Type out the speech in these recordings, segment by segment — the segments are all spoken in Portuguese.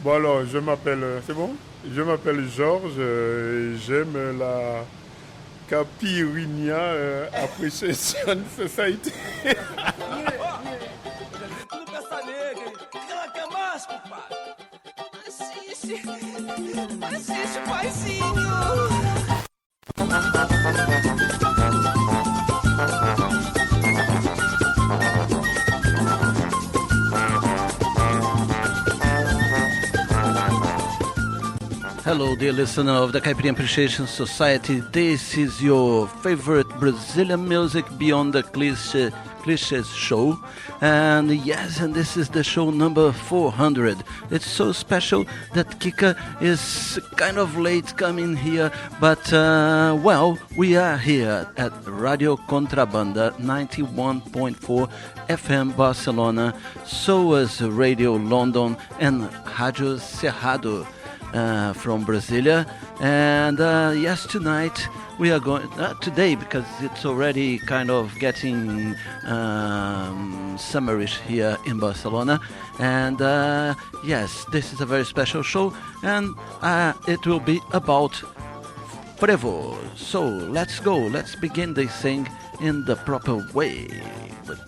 Bon alors, je m'appelle, c'est bon? Je m'appelle Georges et j'aime la Caipirinha Appreciation Society. Tudo peça negra, o que ela quer mais, compadre? Assiste, paizinho. Hello, dear listener of the Caipirinha Appreciation Society. This is your favorite Brazilian music beyond the clichés show. And yes, and this is the show number 400. It's so special that Kika is kind of late coming here. But, well, we are here at Radio Contrabanda 91.4 FM Barcelona. So is Radio London and Rádio Cerrado. From Brasilia, and yes, tonight we are going today because it's already kind of getting summerish here in Barcelona, and yes, this is a very special show, and it will be about Frevo. So let's begin this thing in the proper way with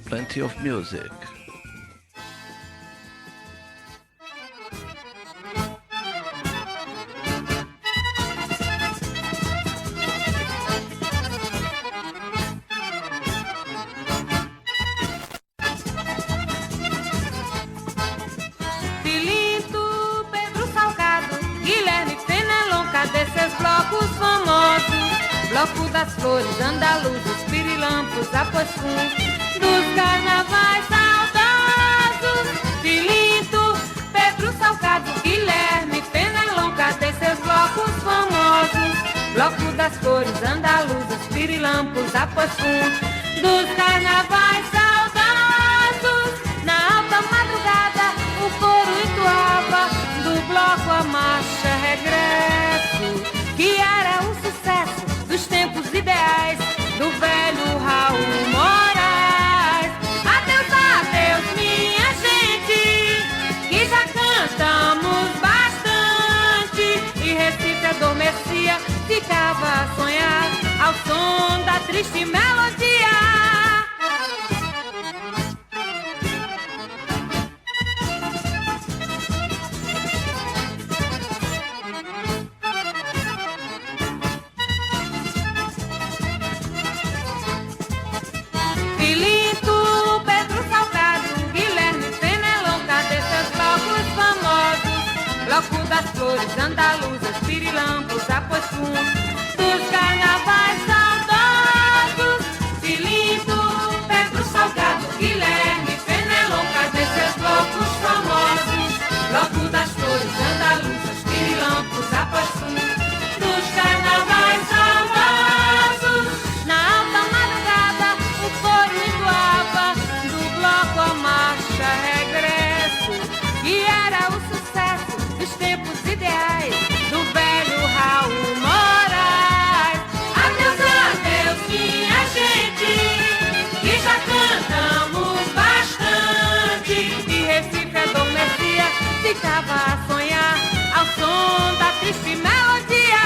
plenty of music. Bloco das flores, andaluzos, pirilampos, após dos carnavais saudosos. Filinto, Pedro Salgado, Guilherme, Fenelon, cadê seus blocos famosos? Bloco das flores, andaluzos, pirilampos, após dos carnavais saudosos. Na alta madrugada, o coro entoava, do bloco a marcha regresso, que era um sucesso dos tempos ideais do velho Raul Moraes. Adeus, adeus, minha gente, que já cantamos bastante. E Recife adormecia, ficava a sonhar ao som da triste melodia. Bloco das flores, andaluzas, pirilampos, após dos carnavais saudosos. Filinto, Pedro Salgado, Guilherme, Fenelon, cadê seus blocos famosos? Bloco das flores, andaluzas, pirilampos, após dos carnavais saudosos. Na alta madrugada, o coro entoava, do bloco a marcha regresso, que era o sucesso dos tempos ideais do velho Raul Moraes. Adeus, adeus, minha gente, que já cantamos bastante. E Recife adormecia, ficava a sonhar ao som da triste melodia.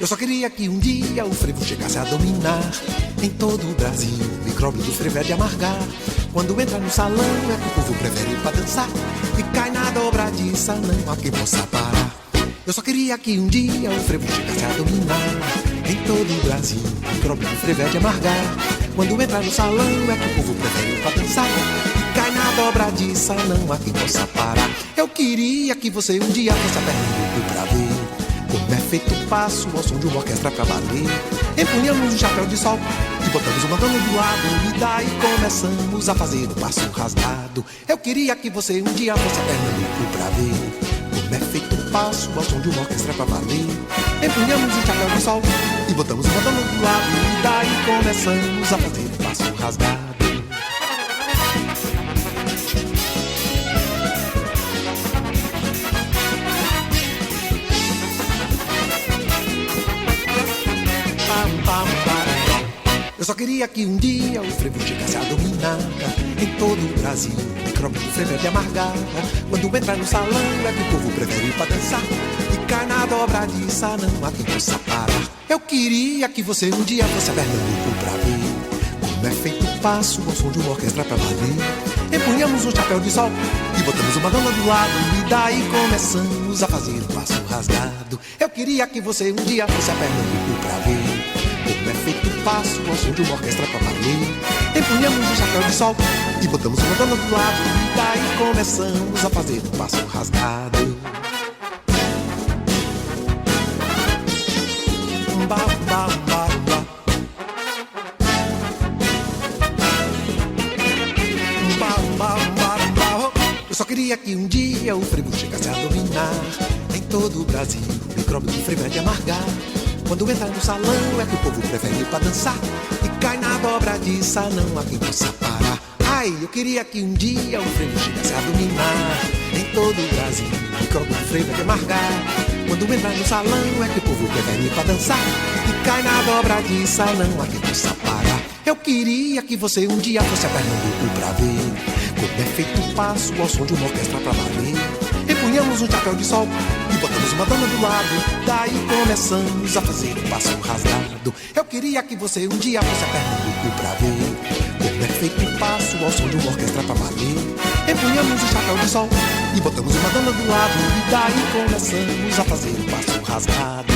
Eu só queria que um dia o frevo chegasse a dominar em todo o Brasil. O micróbio do frevo é de amargar. Quando entra no salão é que o povo prefere ir pra dançar e cai na dobradiça, não há quem possa parar. Eu só queria que um dia o frevo chegasse a dominar em todo o Brasil. O problema do frevo é de amargar. Quando entra no salão é que o povo prefere ir pra dançar e cai na dobradiça, não há quem possa parar. Eu queria que você um dia fosse a Pernambuco pra ver como é feito o passo ao som de uma orquestra pra valer. Empunhamos um chapéu de sol e botamos uma dona do lado, e daí começamos a fazer o passo rasgado. Eu queria que você um dia fosse a Pernambuco pra ver como é feito o passo ao som de uma orquestra pra valer. Empunhamos um chapéu de sol e botamos uma dona do lado, e daí começamos a fazer o passo rasgado. Eu só queria que um dia o frevo chegasse a dominar em todo o Brasil. O micróbio do frevo é de amargar. Quando entra no salão é que o povo prefere ir pra dançar e cai na dobradiça, não há quem possa parar. Eu queria que você um dia fosse a Pernambuco pra ver como é feito o passo ao som de uma orquestra pra valer. Empunhamos um chapéu de sol e botamos uma dona do lado, e daí começamos a fazer o passo rasgado. Eu queria que você um dia fosse a Pernambuco pra ver como é feito o passo ao som de uma orquestra pra valer. Empunhamos um chapéu de sol e botamos uma dona do lado, e daí começamos a fazer o passo rasgado. Ba, ba, ba, ba. Ba, ba, ba, ba. Eu só queria que um dia o frevo chegasse a dominar em todo o Brasil. O micróbio do frevo é de amargar. Quando entra no salão é que o povo prefere ir pra dançar e cai na dobradiça, não há quem possa parar. Ai, eu queria que um dia o frevo chegasse a dominar em todo o Brasil. O micróbio do frevo é de amargar. Quando entra no salão é que o povo prefere ir pra dançar e cai na dobradiça, não há quem possa parar. Eu queria que você um dia fosse a Pernambuco pra ver como é feito o passo ao som de uma orquestra pra valer. Empunhamos um chapéu de sol e botamos uma dona do lado, daí começamos a fazer o passo rasgado. Eu queria que você um dia fosse a Pernambuco pra ver como é feito o passo ao som de uma orquestra pra valer. Empunhamos um chapéu de sol e botamos uma dona do lado, e daí começamos a fazer o passo rasgado.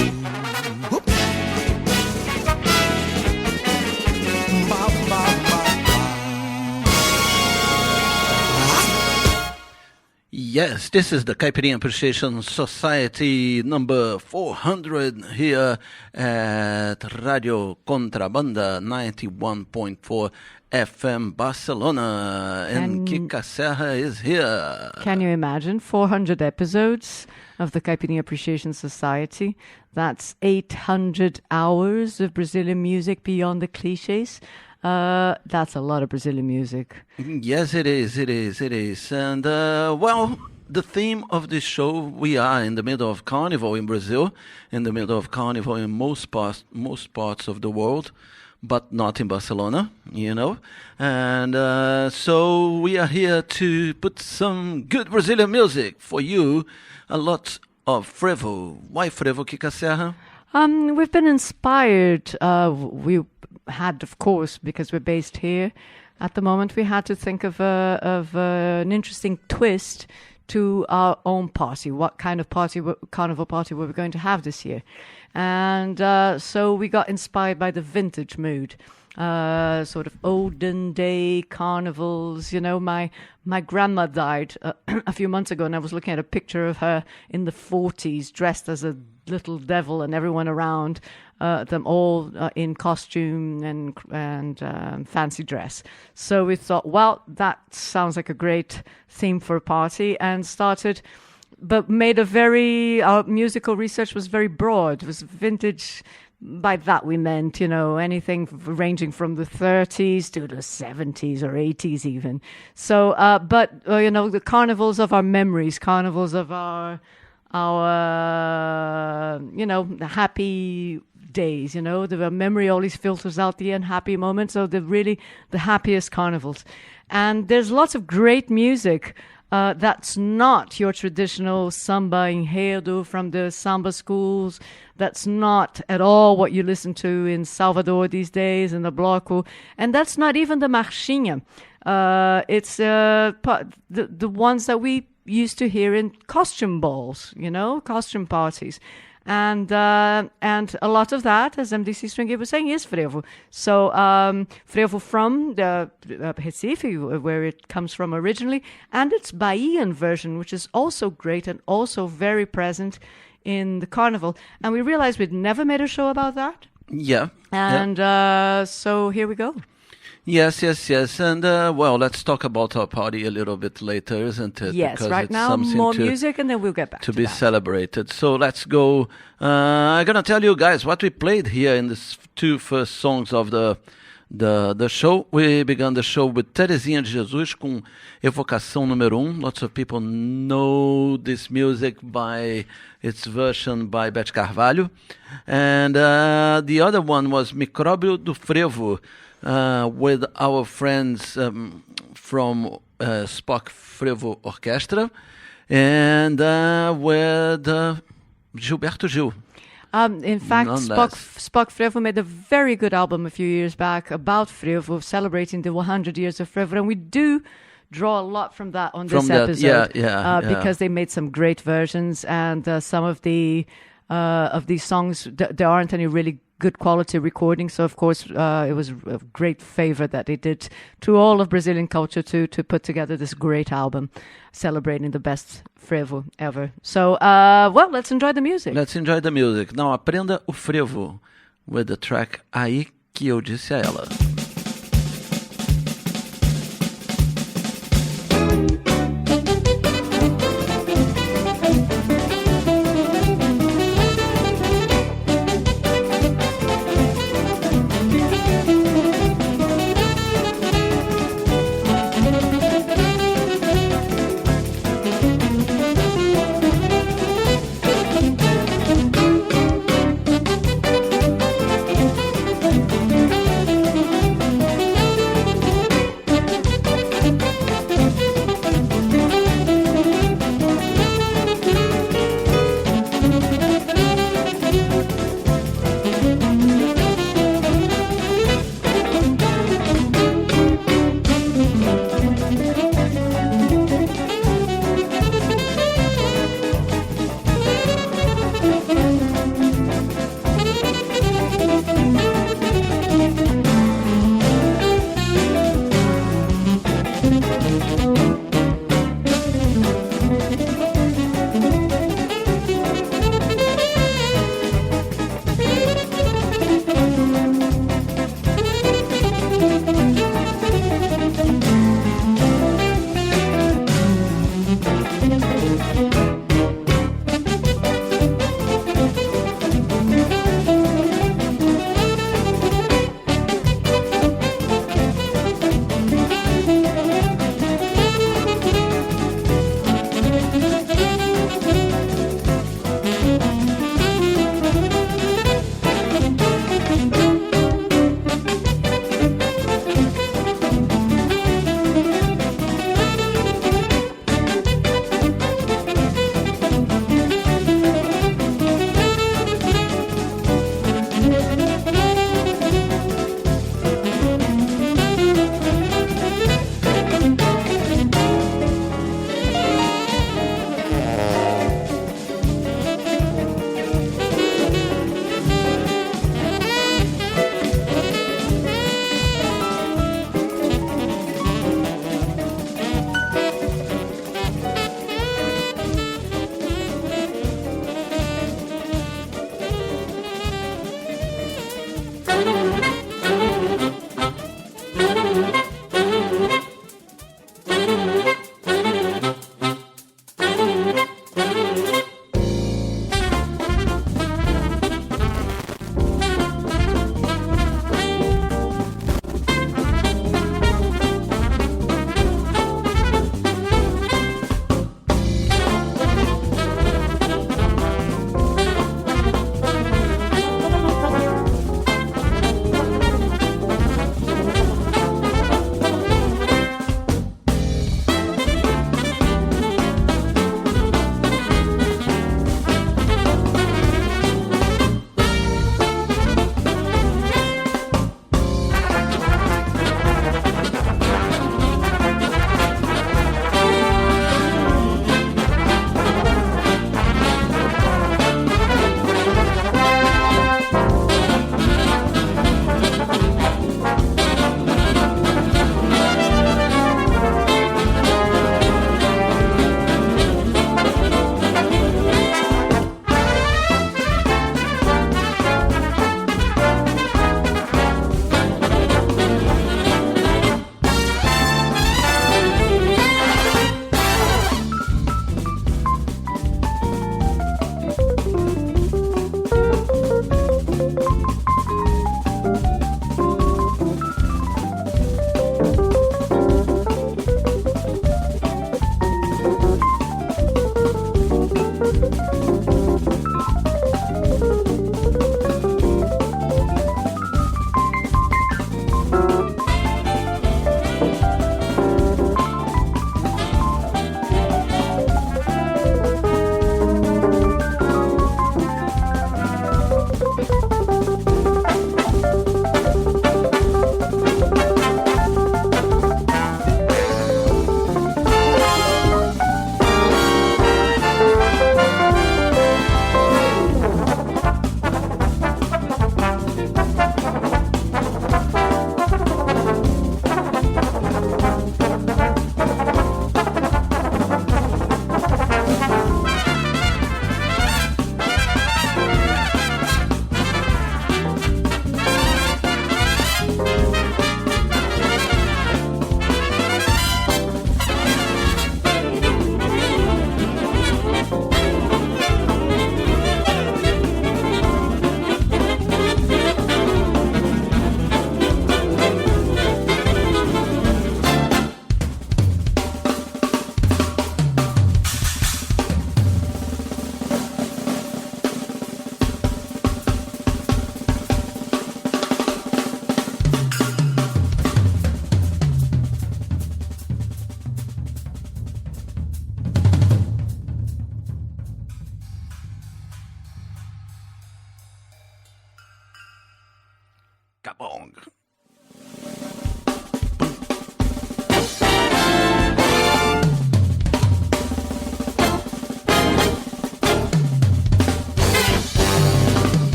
Ba, ba, ba. Yes, this is the Caipirinha Appreciation Society number 400 here at Radio Contrabanda 91.4 FM Barcelona, and Kika Serra is here. Can you imagine 400 episodes of the Caipirinha Appreciation Society? That's 800 hours of Brazilian music beyond the cliches. That's a lot of Brazilian music. Yes, it is. And, well, the theme of this show, we are in the middle of Carnival in Brazil, in the middle of Carnival in most parts of the world, but not in Barcelona, you know. And so we are here to put some good Brazilian music for you, a lot of frevo. Why frevo, Kika Serra? We've been inspired. We had, of course, because we're based here at the moment, we had to think of an interesting twist to our own party. What kind of carnival party were we going to have this year? And so we got inspired by the vintage mood. Sort of olden day carnivals. You know, my grandma died a few months ago, and I was looking at a picture of her in the 40s, dressed as a little devil, and everyone around them all in costume and fancy dress. So we thought, well, that sounds like a great theme for a party, and started. But made our musical research was very broad. It was vintage. By that we meant, you know, anything ranging from the 30s to the 70s or 80s even. So, you know, the carnivals of our memories, carnivals of our you know, the happy days, you know, the memory always filters out the unhappy moments. So the happiest carnivals. And there's lots of great music. That's not your traditional samba enredo from the samba schools. That's not at all what you listen to in Salvador these days, in the bloco. And that's not even the marchinha. It's the ones that we used to hear in costume balls, costume parties. And a lot of that, as MDC Stringy was saying, is frevo. So frevo from the Recife, where it comes from originally, and its Bahian version, which is also great and also very present in the carnival. And we realized we'd never made a show about that. Yeah. And so here we go. Yes. And, well, let's talk about our party a little bit later, isn't it? Yes, because right it's now, something more music, and then we'll get back to be that. celebrated. So let's go. I'm going to tell you guys what we played here in the two first songs of the show. We began the show with Terezinha de Jesus com Evocação número 1. Lots of people know this music by its version by Beth Carvalho. And the other one was Micróbio do Frevo, with our friends from Spock Frevo Orchestra, and with Gilberto Gil. In fact, Nonetheless. Spock Frevo made a very good album a few years back about Frevo, celebrating the 100 years of Frevo, and we do draw a lot from that on this episode. Because they made some great versions, and some of these songs, there aren't any really good quality recordings, so of course it was a great favor that they did to all of Brazilian culture to put together this great album celebrating the best frevo ever. So, well, let's enjoy the music. Let's enjoy the music. Now aprenda o frevo with the track Aí Que Eu Disse a Ela.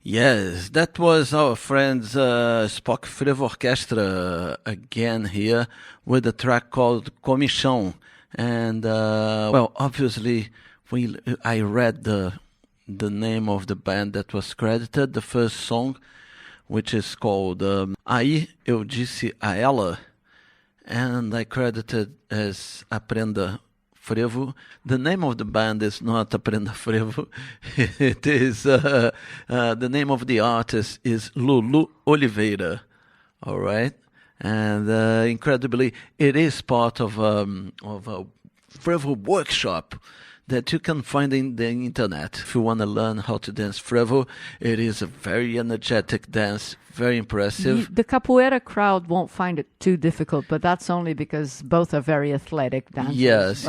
Yes, that was our friends Spock Frevo Orchestra again here with a track called Comichão. And, well, obviously, I read the name of the band that was credited, the first song, which is called Aí Eu Disse a Ela, and I credited as Aprenda Frevo. The name of the band is not Aprenda Frevo. It is, the name of the artist is Lulu Oliveira, all right? And incredibly, it is part of a Frevo workshop that you can find in the internet. If you want to learn how to dance Frevo, it is a very energetic dance, very impressive. The capoeira crowd won't find it too difficult, but that's only because both are very athletic dancers. Yes.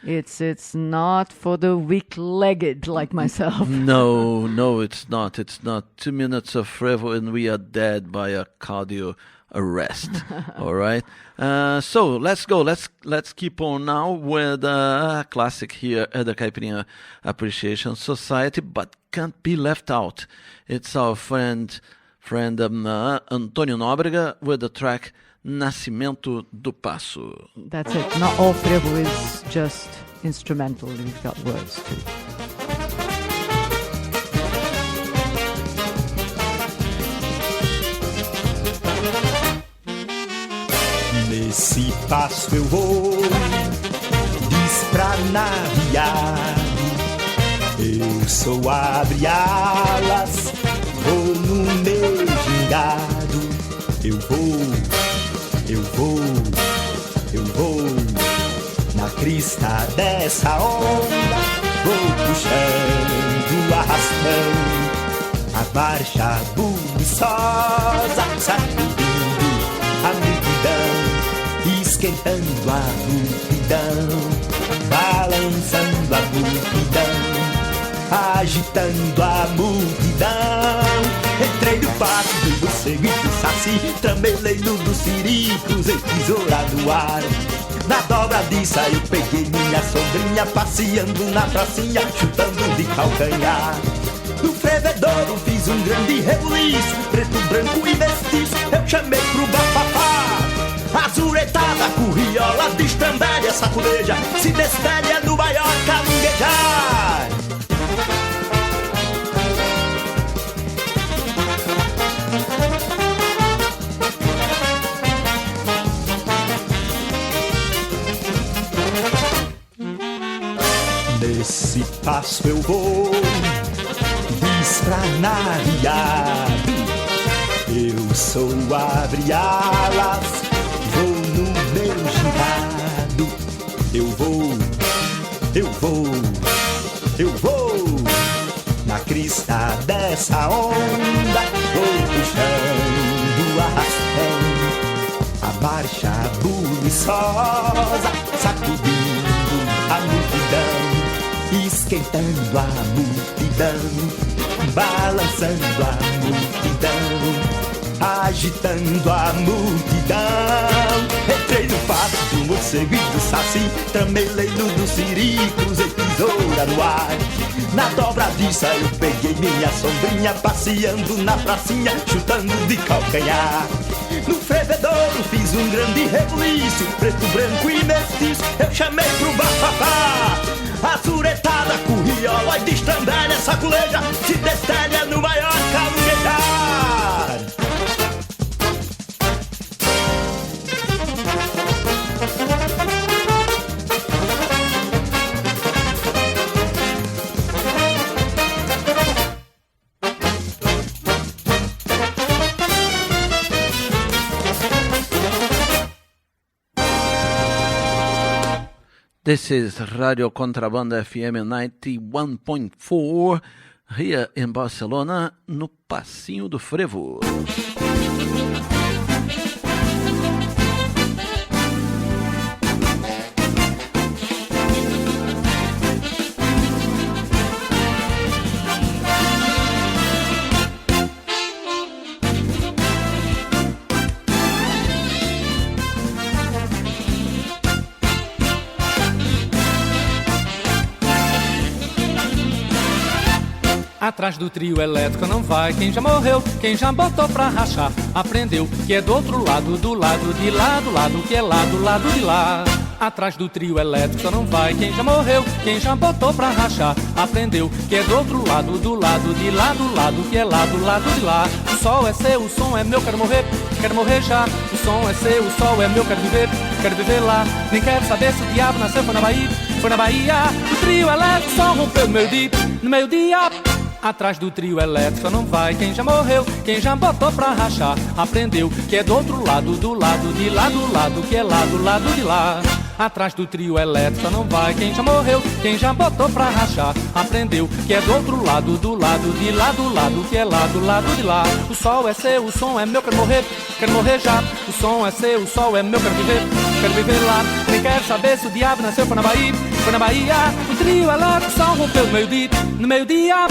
It's not for the weak-legged like myself. No, it's not. It's not. 2 minutes of Frevo and we are dead by a cardio arrest. All right. So let's go. Let's keep on now with a classic here at the Caipirinha Appreciation Society, but can't be left out. It's our friend Antônio Nóbrega with the track Nascimento do Passo. That's it. Not all Frevo is just instrumental. We've got words too. Nesse passo eu vou despranaviado. Eu sou abre alas, vou no meu gingado. Eu vou na crista dessa onda. Vou puxando arrastão a marcha buliçosa, sacudindo a multidão, esquentando a multidão, balançando a multidão, agitando a multidão. Entrei no passo do morcego e do saci, tramelei no do siri, cruzei tesoura no ar. Na dobradiça eu peguei minha sombrinha, passeando na pracinha, chutando de calcanhar. No frevedouro fiz um grande rebuliço, preto, branco e mestiço, eu chamei pro bafafá. Azuretada, curriola, destrambelha, saculeja, se despelha no maior calinguejar. Nesse passo eu vou despranaviado. Eu sou abre alas, vou no meu gingado. Eu vou na crista dessa onda. Vou puxando arrastão a marcha buliçosa, sacudindo a multidão, esquentando a multidão, balançando a multidão, agitando a multidão. Entrei no passo do morcego e do saci, tramelei no do siri, cruzei tesoura no ar. Na dobradiça eu peguei minha sombrinha, passeando na pracinha, chutando de calcanhar. No frevedouro fiz um grande rebuliço, preto, branco e mestiço, eu chamei pro bafafá. Azuretada, curriola e destrambelha, saculeja, se destelha no maior calinguejar. This is Radio Contrabanda FM 91.4 here in Barcelona, no Passinho do Frevo. Atrás do trio elétrico não vai quem já morreu, quem já botou pra rachar, aprendeu que é do outro lado, do lado de lá, do lado que é lá, do lado de lá. Atrás do trio elétrico só não vai quem já morreu, quem já botou pra rachar, aprendeu que é do outro lado, do lado de lá, do lado que é lá, do lado de lá. O sol é seu, o som é meu, quero morrer já. O som é seu, o sol é meu, quero viver lá. Nem quero saber se o diabo nasceu, foi na Bahia. O trio elétrico só rompeu no meio-dia. Atrás do trio elétrico não vai quem já morreu, quem já botou pra rachar, aprendeu que é do outro lado, do lado de lá, do lado que é lá, do lado de lá. Atrás do trio elétrico não vai quem já morreu, quem já botou pra rachar, aprendeu que é do outro lado, do lado de lá, do lado que é lá, do lado de lá. O sol é seu, o som é meu, quero morrer já. O som é seu, o sol é meu, quero viver lá. Nem quero saber se o diabo nasceu, foi na Bahia. O trio elétrico só rompeu no meio-dia.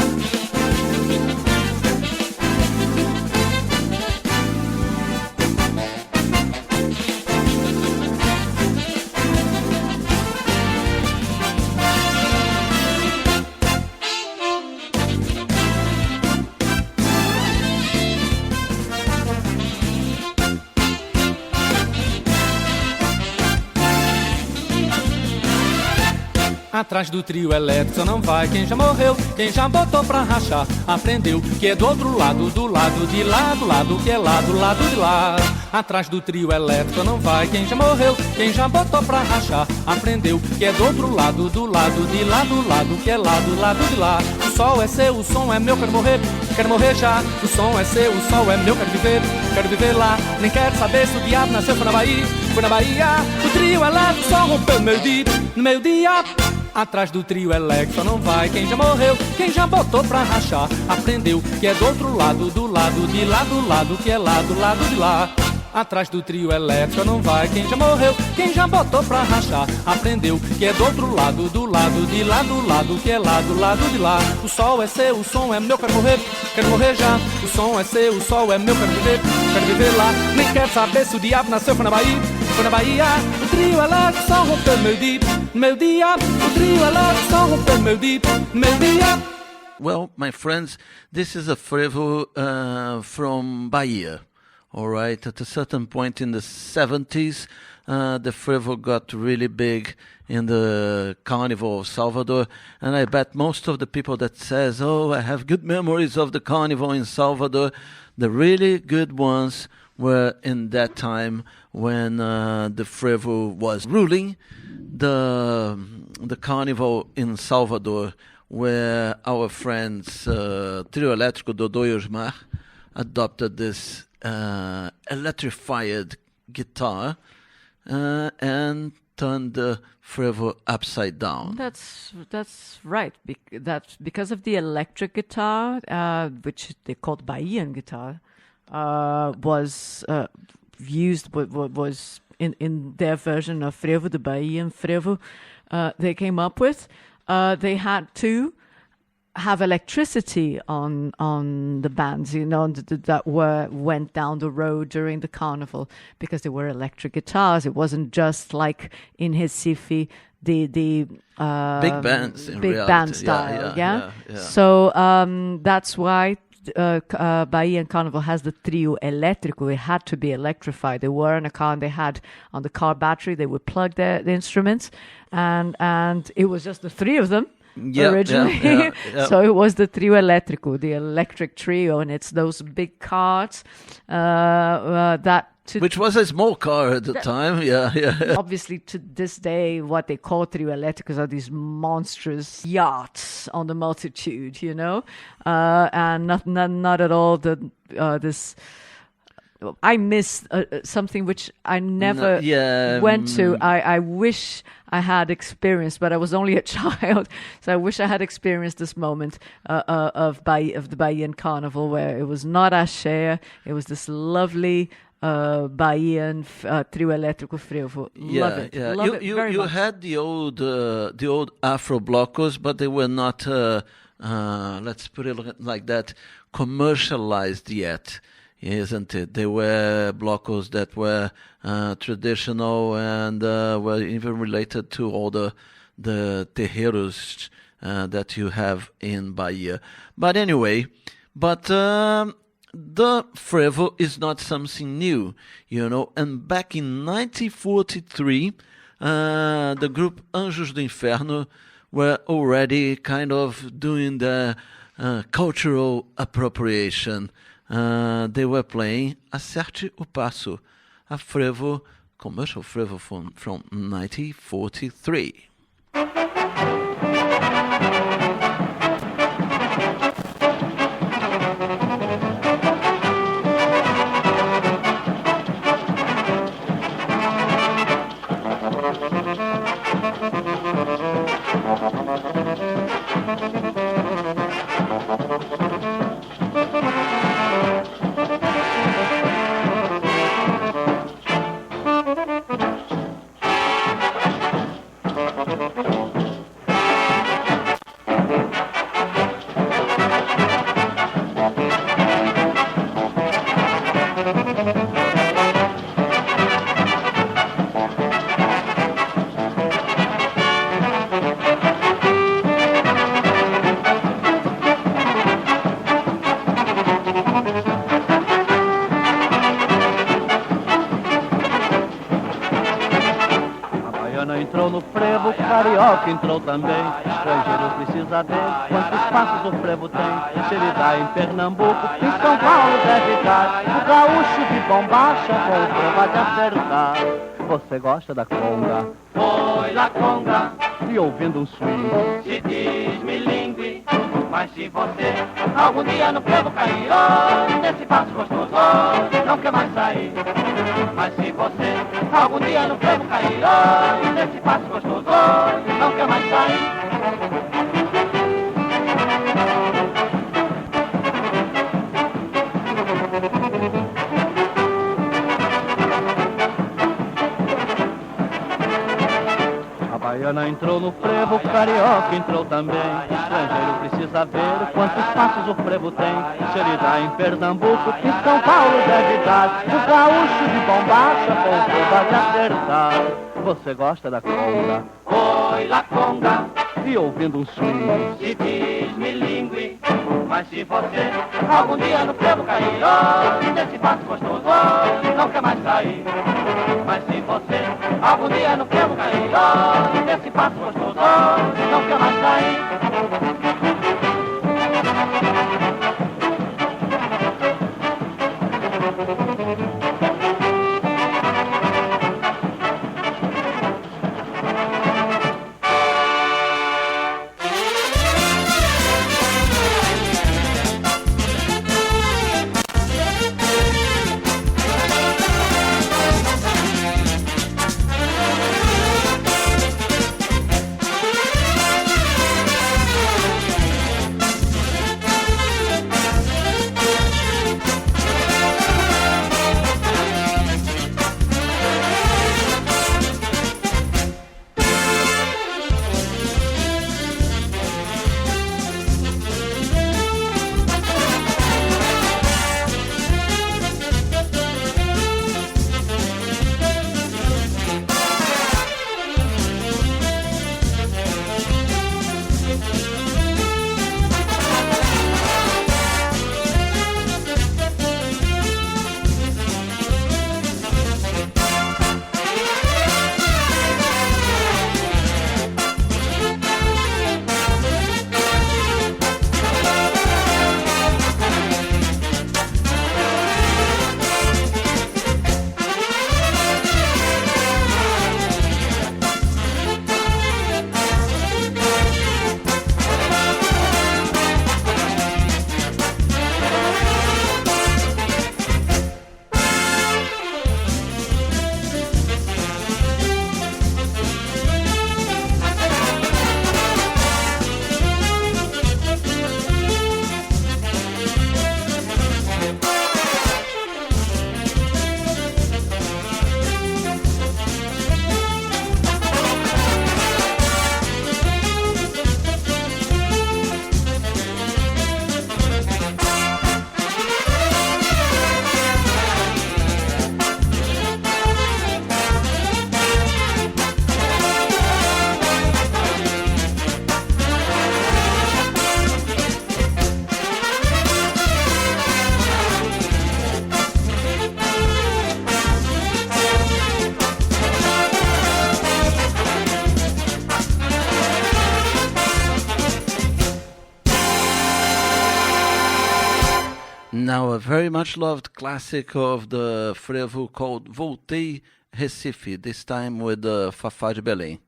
Atrás do trio elétrico não vai quem já morreu, quem já botou pra rachar, aprendeu que é do outro lado, do lado de lá, do lado que é lá, do lado de lá. Atrás do trio elétrico não vai quem já morreu, quem já botou pra rachar, aprendeu que é do outro lado, do lado de lá, do lado que é lá, do lado de lá. O sol é seu, o som é meu, quero morrer já. O som é seu, o sol é meu, quero viver lá. Nem quero saber se o diabo nasceu, foi na Bahia. O trio elétrico só rompeu no meio-dia. Atrás do trio elétrico não vai quem já morreu, quem já botou pra rachar, aprendeu que é do outro lado, do lado de lá, do lado que é lá, do lado de lá. Atrás do trio elétrico não vai quem já morreu, quem já botou pra rachar, aprendeu que é do outro lado, do lado de lá, do lado que é lá, do lado de lá. O sol é seu, o som é meu, quero morrer já. O som é seu, o sol é meu, quero viver lá. Nem quero saber se o diabo nasceu, foi na Bahia. O trio elétrico só rompeu no meio-dia. O trio elétrico só rompeu no meio-dia. Well, my friends, this is a frevo from Bahia. All right, at a certain point in the 70s, the frevo got really big in the Carnival of Salvador, and I bet most of the people that says, "Oh, I have good memories of the Carnival in Salvador," the really good ones were in that time when the frevo was ruling the Carnival in Salvador, where our friends Trio Elétrico Dodô e Osmar adopted this electrified guitar and turned the frevo upside down. That's right. That's because of the electric guitar, which they called Bahian guitar, was used. Was in their version of frevo, the Bahian frevo they came up with. They had to have electricity on the bands, that went down the road during the carnival, because they were electric guitars. It wasn't just like in Recife the big bands in big reality. band style. Yeah. So that's why Bahia and Carnival has the trio elétrico. It had to be electrified. They were in a car, and they had on the car battery, they would plug the instruments, and it was just the three of them. Originally. Yeah. So it was the trio elétrico, the electric trio, and it's those big carts which was a small car at the time. Yeah. Obviously, to this day, what they call trio elétricos are these monstrous yachts on the multitude, and not at all this. I miss something which I never went to. I wish I had experienced, but I was only a child, so I wish I had experienced this moment of the Bahian Carnival, where it was not axé, it was this lovely Bahian trio elétrico frevo. Love it. Love it very you much. had the old Afro Blocos, but they were not. Let's put it like that, commercialized yet. Isn't it? They were blocos that were traditional and were even related to all the terreiros that you have in Bahia. But anyway, the frevo is not something new, and back in 1943, the group Anjos do Inferno were already kind of doing the cultural appropriation. They were playing Acerte o Passo, a frevo, commercial frevo from 1943. Entrou também, estrangeiro precisa ver quantos passos o frevo tem. Se ele dá em Pernambuco, em São Paulo deve dar. O gaúcho de bombacha com o frevo há de acertar. Você gosta da conga? Foi la conga, E ouvindo um swing? se diz milingue. Mas se você algum dia no frevo cair, nesse passo gostoso, não quer mais sair. Mas se você algum dia no frevo cair, nesse passo gostoso, não quer mais sair. Baiana entrou no frevo, carioca entrou também. Estrangeiro precisa ver quantos passos o frevo tem. Se ele dá em Pernambuco, em São Paulo deve dar. O gaúcho de bombacha com o frevo há de acertar. Você gosta da conga? Foi la conga, E ouvindo um swing? se diz milingue. Mas se você algum dia no frevo cair, nesse passo gostoso, não quer mais sair. Mas se você algum dia no frevo cair, nesse passo gostoso, não quer mais sair. Now a very much loved classic of the frevo called Voltei Recife, this time with Fafá de Belém.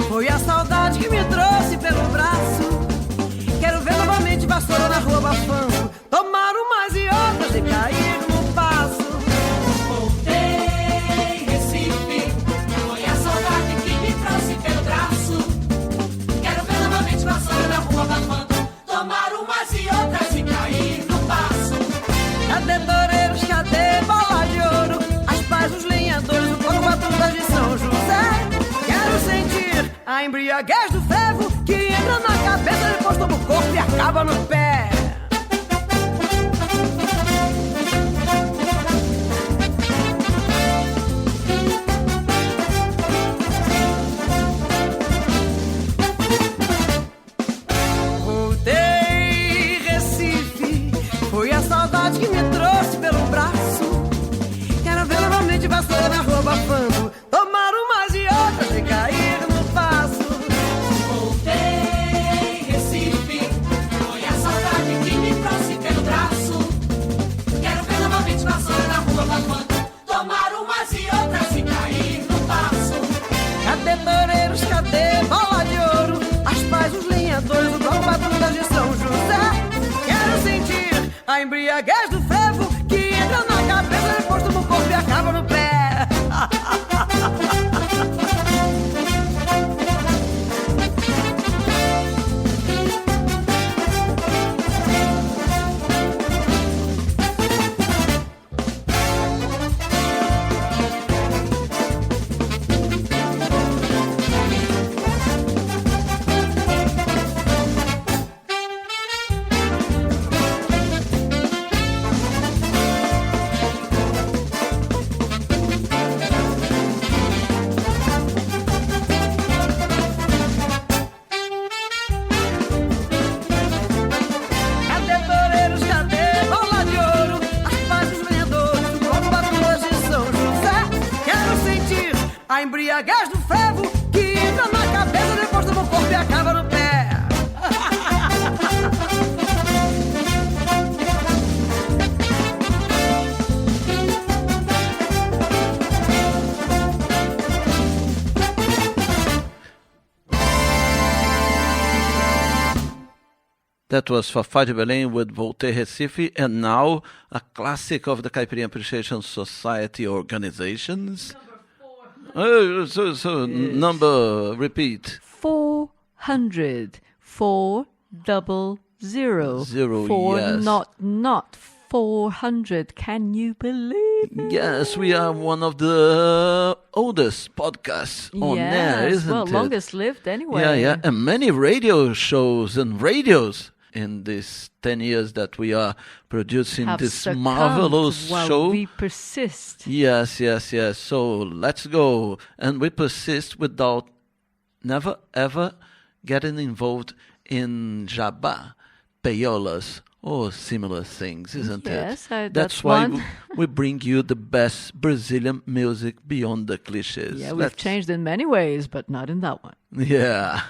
Foi a saudade que me trouxe pelo braço. Quero ver novamente vassoura na rua abafando, tomar umas e outras e cair no passo. Voltei, Recife, foi a saudade que me trouxe pelo braço. Quero ver novamente vassoura na rua abafando, tomar umas e outras e cair no passo. Cadê toureiros, cadê bola de ouro? As paz, os lenhadores, o couro batutas de São José. Quero sentir a embriaguez do frevo que entra na cabeça, depois toma o corpo e acaba no pé. Voltei, Recife, foi a saudade que me trouxe pelo braço. Quero ver novamente vassoura na rua abafando, tomar umas e outras e cair no passo. Voltei, Recife, foi a saudade que me trouxe pelo braço. Quero ver novamente vassoura na rua abafando, tomar umas e outras e cair no passo. Cadê toureiros, cadê bola de ouro? As paz, os lenhadores, o bloco batutas de São José. Quero sentir a embriaguez do frevo que entra na cabeça, depois toma o corpo e acaba no pé. Cadê toureiros, cadê bola de ouro? As paz, os lenhadores, o bloco batutas de São José. Quero sentir a embriaguez do frevo que entra na cabeça, depois toma o corpo e acaba no pé. That was Fafá de Belém with Voltei Recife, and now a classic of the Caipirinha Appreciation Society organizations. Number, repeat. 400. 400. Zero, Four, yes. not 400. Can you believe it? Yes, we are one of the oldest podcasts on air, Yes, isn't well, it? longest lived anyway. Yeah, and many radio shows and radios in these 10 years that we are producing Have this succumbed marvelous while show. we persist. Yes. So let's go. And we persist without never ever getting involved in jabá, payolas, or similar things, isn't Yes, it? that's why one. we bring you the best Brazilian music beyond the cliches. Yeah, we've changed in many ways, but not in that one. Yeah.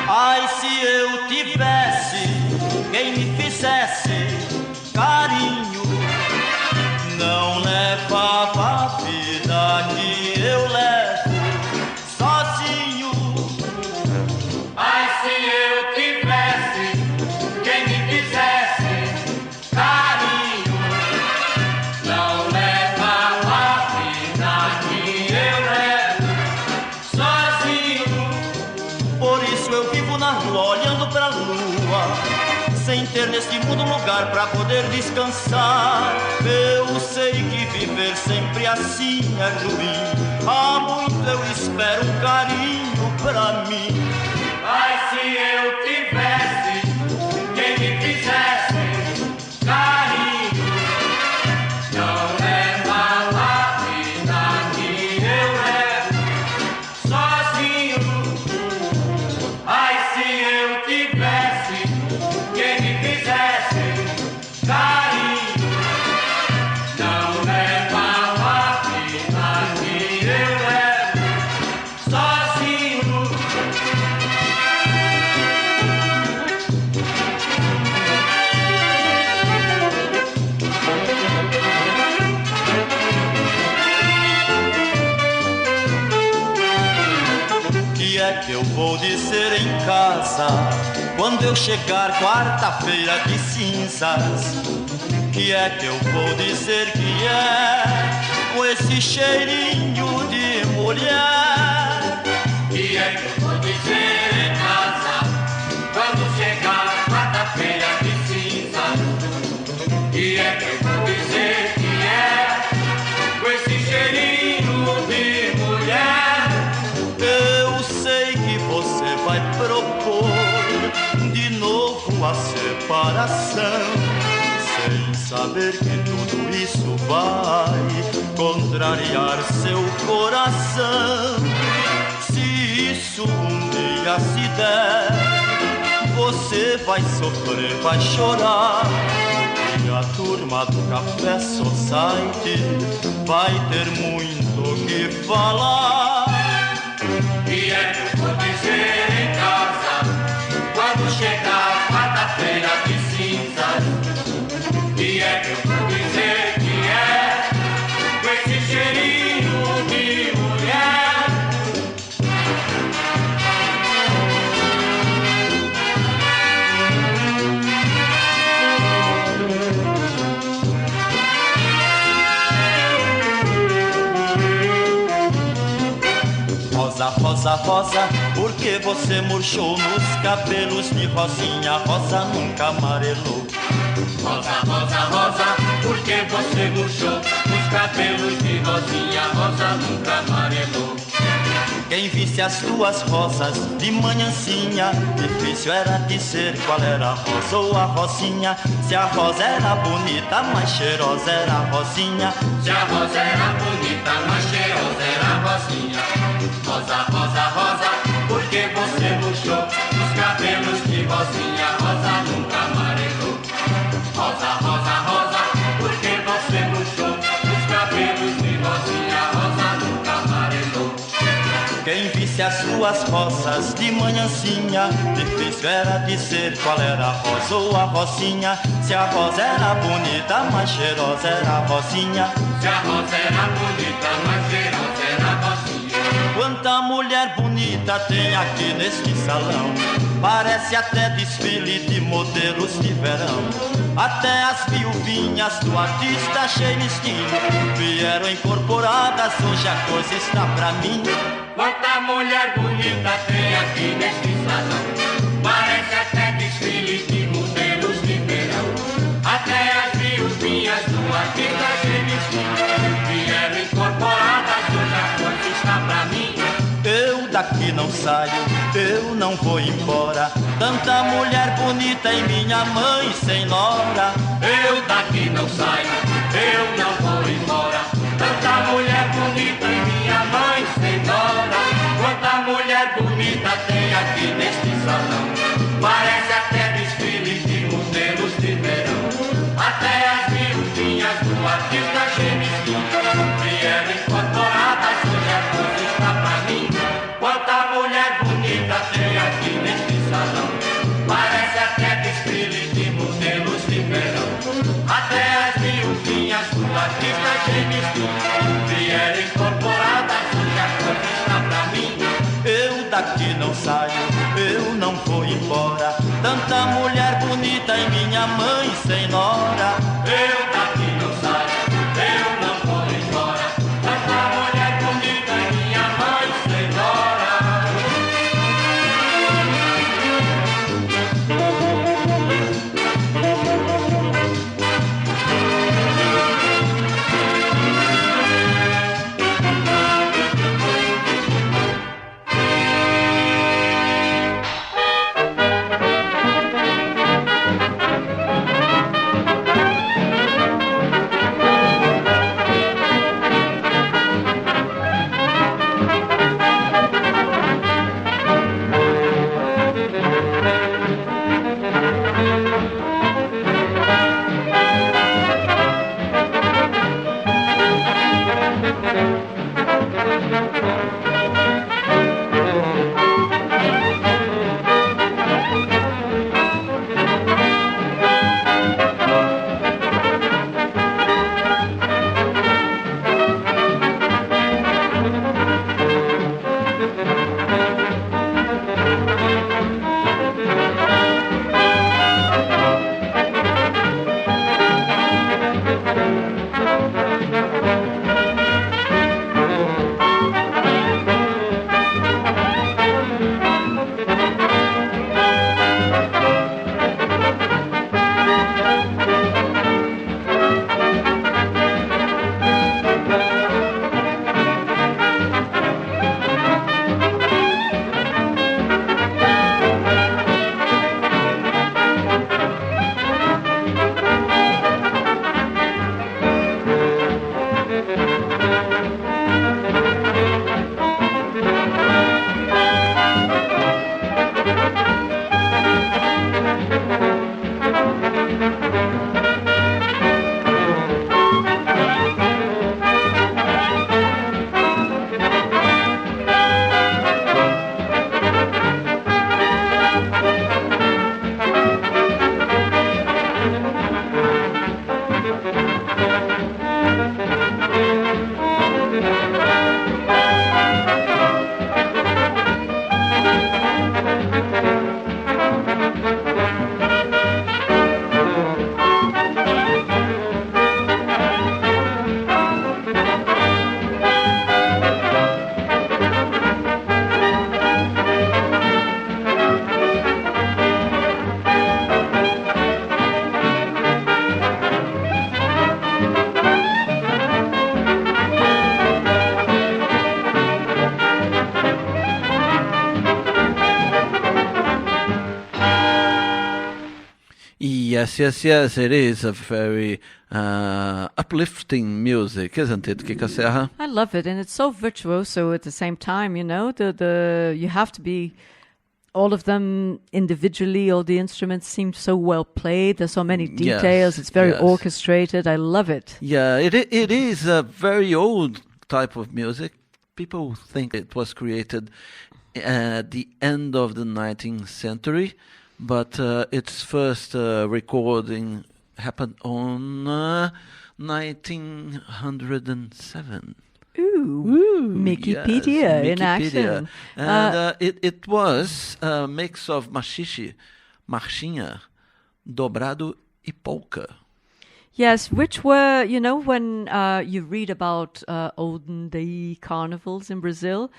Ai, se eu tivesse quem me fizesse carinho, não levava a vida que eu levo sozinho. Ai, se eu tivesse quem me fizesse carinho, não levava a vida que eu levo sozinho. Por isso eu vivo na rua olhando pra lua, sem ter neste mundo um lugar pra poder descansar. Eu sei que viver sempre assim é ruim. Há muito eu espero um carinho pra pra mim. Mas se eu tivesse quem me fizesse carinho, não levava a vida que eu levo sozinho. Mas se eu tivesse quem me fizesse carinho, não levava a vida que eu levo sozinho. Que é que eu vou dizer em casa quando eu chegar quarta-feira de cinzas? Que é que eu vou dizer que é com esse cheirinho de mulher? Que é que eu vou dizer em casa quando chegar quarta-feira de cinza? Que é que eu vou dizer que é com esse cheirinho de mulher? Eu sei que você vai propor de novo a separação, sem saber que tudo isso vai contrariar seu coração. Se isso um dia se der, você vai sofrer, vai chorar, e a turma do Café Society vai ter muito o que falar. Que é que eu vou dizer em casa quando chegar quarta-feira de cinzas? Que é que eu vou dizer que é com esse cheirinho de mulher? Rosa, rosa, rosa, por que você murchou nos cabelos de Rosinha? Rosa nunca amarelou. Rosa, rosa, rosa, por que você murchou os cabelos de Rosinha? Rosa nunca amarelou. Quem visse as tuas rosas de manhãzinha, difícil era dizer qual era a rosa ou a rosinha. Se a rosa era bonita, mais cheirosa era a rosinha. Se a rosa era bonita, mais cheirosa era a rosinha. Rosa, rosa, rosa, por que você murchou os cabelos de Rosinha? Rosa nunca amarelou. Rosa, rosa, rosa, por que você murchou os cabelos de Rosinha? Rosa nunca amarelou. Quem visse as tuas rosas de manhãzinha, difícil era dizer qual era a rosa ou a rosinha. Se a rosa era bonita, mais cheirosa era a rosinha. Se a rosa era bonita, mais cheirosa era a rosinha. Quanta mulher bonita tem aqui neste salão, parece até desfile de modelos de verão. Até as viuvinhas do artista cheio estilo vieram incorporadas, hoje a coisa está pra mim. Quanta mulher bonita tem aqui neste salão, parece até desfile de modelos de verão. Até as viuvinhas do artista cheio estilo vieram incorporadas, hoje a coisa está pra mim. Eu daqui não saio, eu não vou embora. Tanta mulher bonita em minha mãe sem nora. Eu daqui não saio, eu não vou embora. Tanta mulher bonita em minha mãe sem nora. Quanta mulher bonita tem aqui neste salão, parece até desfile de modelos de verão. Até as viuvinhas do artista Genesis vieram incorporadas, hoje a coisa está pra mim. Quanta mulher bonita tem aqui neste salão, parece até desfile de modelos de verão. Até as viuvinhas do artista Genesis vieram incorporadas, hoje a coisa está pra mim. Eu daqui não saio, eu não vou embora. Tanta mulher bonita em minha mãe sem nora. Eu daqui não saio, eu não vou embora. Tanta mulher bonita em minha mãe sem nora. Yes, it is a very uplifting music, isn't it, Kika Serra? I love it, and it's so virtuoso at the same time. You know, you have to be. All of them individually, all the instruments seem so well played. There's so many details. It's very orchestrated. I love it. Yeah, it is a very old type of music. People think it was created at the end of the 19th century, but its first recording happened on 1907. Ooh, Wikipedia in action. And it was a mix of machixe, marchinha, dobrado e polka. Yes, which were, you know, when you read about olden day carnivals in Brazil,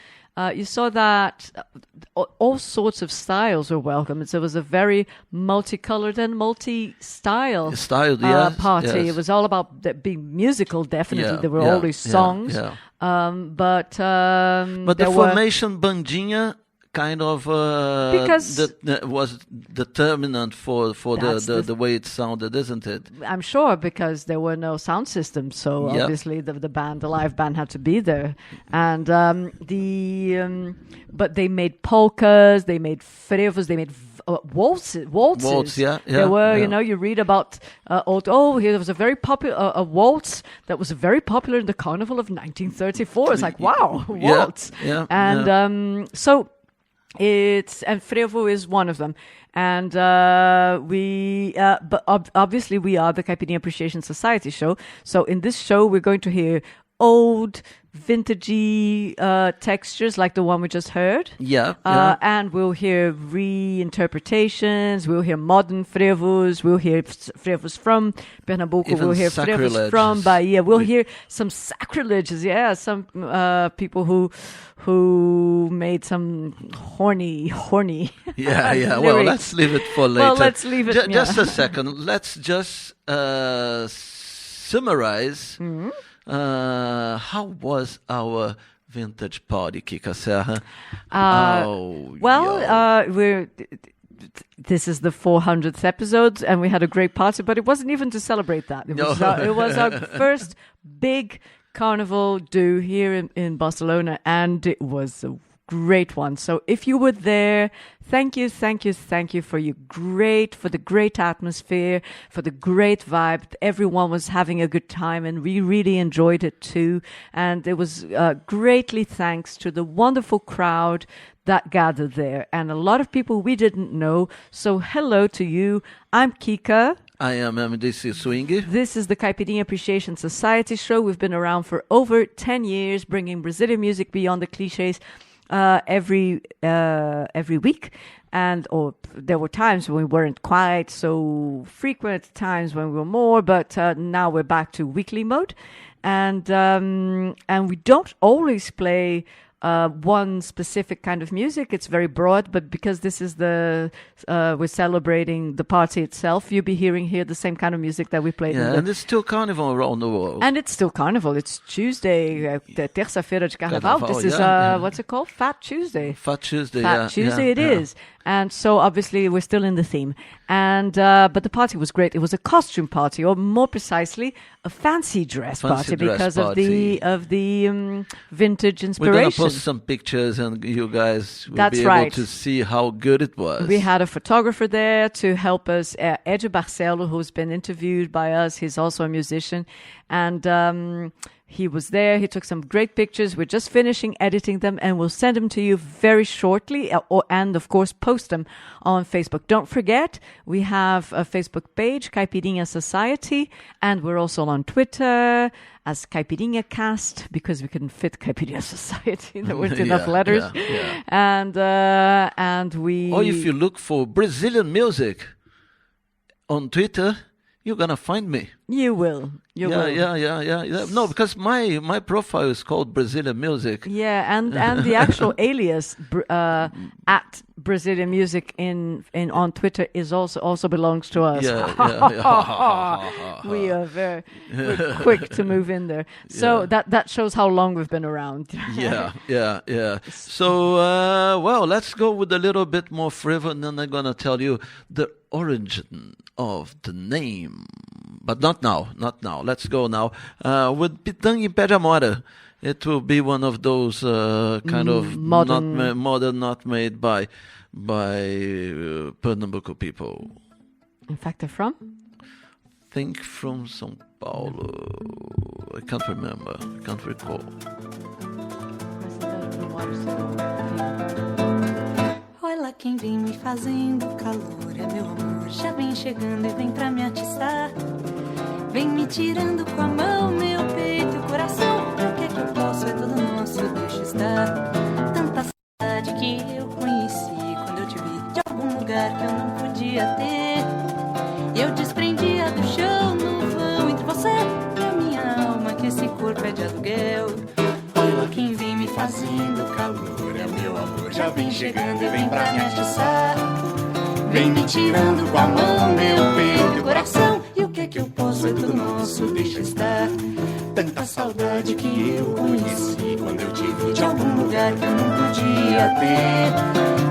you saw that all sorts of styles were welcome. So it was a very multicolored and multi-style party. Yes. It was all about being musical, definitely. There were always songs. But the formation bandinha kind of because that was determinant for the way it sounded, isn't it? I'm sure, because there were no sound systems, so obviously the live band had to be there, and but they made polkas, they made frevos, they made waltzes. There were, you know, you read about here was a very popular a waltz that was very popular in the Carnival of 1934. It's like, wow, waltz, so. And frevo is one of them, and but obviously we are the Caipirinha Appreciation Society show. So in this show, we're going to hear old, vintagey textures like the one we just heard. And we'll hear reinterpretations. We'll hear modern frevos. We'll hear frevos from Pernambuco. We'll hear frevos from Bahia. We'll hear some sacrileges. Yeah, some people who made some horny. Yeah. Well, let's leave it for later. Well, let's leave it. Just a second. Let's just summarize. Mm-hmm. How was our vintage party, Kika Serra? This is the 400th episode, and we had a great party, but it wasn't even to celebrate that. It was our first big carnival do here in Barcelona, and it was a great one. So if you were there, thank you for the great atmosphere, for the great vibe. Everyone was having a good time, and we really enjoyed it too. And it was greatly thanks to the wonderful crowd that gathered there, and a lot of people we didn't know. So hello to you. I'm Kika. I am MDC Swing. This is the Caipirinha Appreciation Society show. We've been around for over 10 years, bringing Brazilian music beyond the cliches every week. Or there were times when we weren't quite so frequent, times when we were more, but now we're back to weekly mode. And we don't always play one specific kind of music. It's very broad, but because this is we're celebrating the party itself, you'll be hearing here the same kind of music that we played. And it's still carnival around the world. And it's still carnival. It's Tuesday, terça-feira de carnaval. This is what's it called? Fat Tuesday. Fat Tuesday. Fat Tuesday. It is. And so obviously we're still in the theme. And but the party was great. It was a costume party, or more precisely, a fancy dress party because of the vintage inspiration. We're going to post some pictures, and you guys will be able to see how good it was. We had a photographer there to help us, Edio Barcelo, who's been interviewed by us. He's also a musician, and he was there. He took some great pictures. We're just finishing editing them, and we'll send them to you very shortly, and of course post them on Facebook. Don't forget, we have a Facebook page, Caipirinha Society, and we're also on Twitter as Caipirinha Cast, because we couldn't fit Caipirinha Society. There weren't enough letters. And we... Or if you look for Brazilian music on Twitter, you're going to find me. You will. Yeah. No, because my profile is called Brazilian Music. Yeah, and the actual alias at Brazilian music on Twitter is also belongs to us. We are very quick to move in there. So that shows how long we've been around. Yeah. So, let's go with a little bit more frivolous, and then I'm going to tell you the origin of the name. But not now. Let's go now. With Pitanga em Pé de Amora. It will be one of those kind of modern, not made by Pernambuco people. In fact, they're from? Think from São Paulo. I can't remember. I can't recall. Olha quem vem me fazendo calor, é meu amor. Já vem chegando e vem pra me atiçar. Vem me tirando com a mão, meu peito e o coração. O que é que eu posso? É tudo nosso, deixa estar. Tanta saudade que eu conheci quando eu te vi de algum lugar que eu não podia ter. Eu desprendia do chão no vão entre você e a minha alma, que esse corpo é de aluguel. Olha quem vem me fazendo calor, é meu amor. Já vem chegando e vem pra me atiçar. Vem me tirando com a mão, meu peito e o coração. E o que é que eu posso? É tudo nosso, deixa estar. Tanta saudade que eu conheci quando eu te vi de algum lugar que eu não podia ter.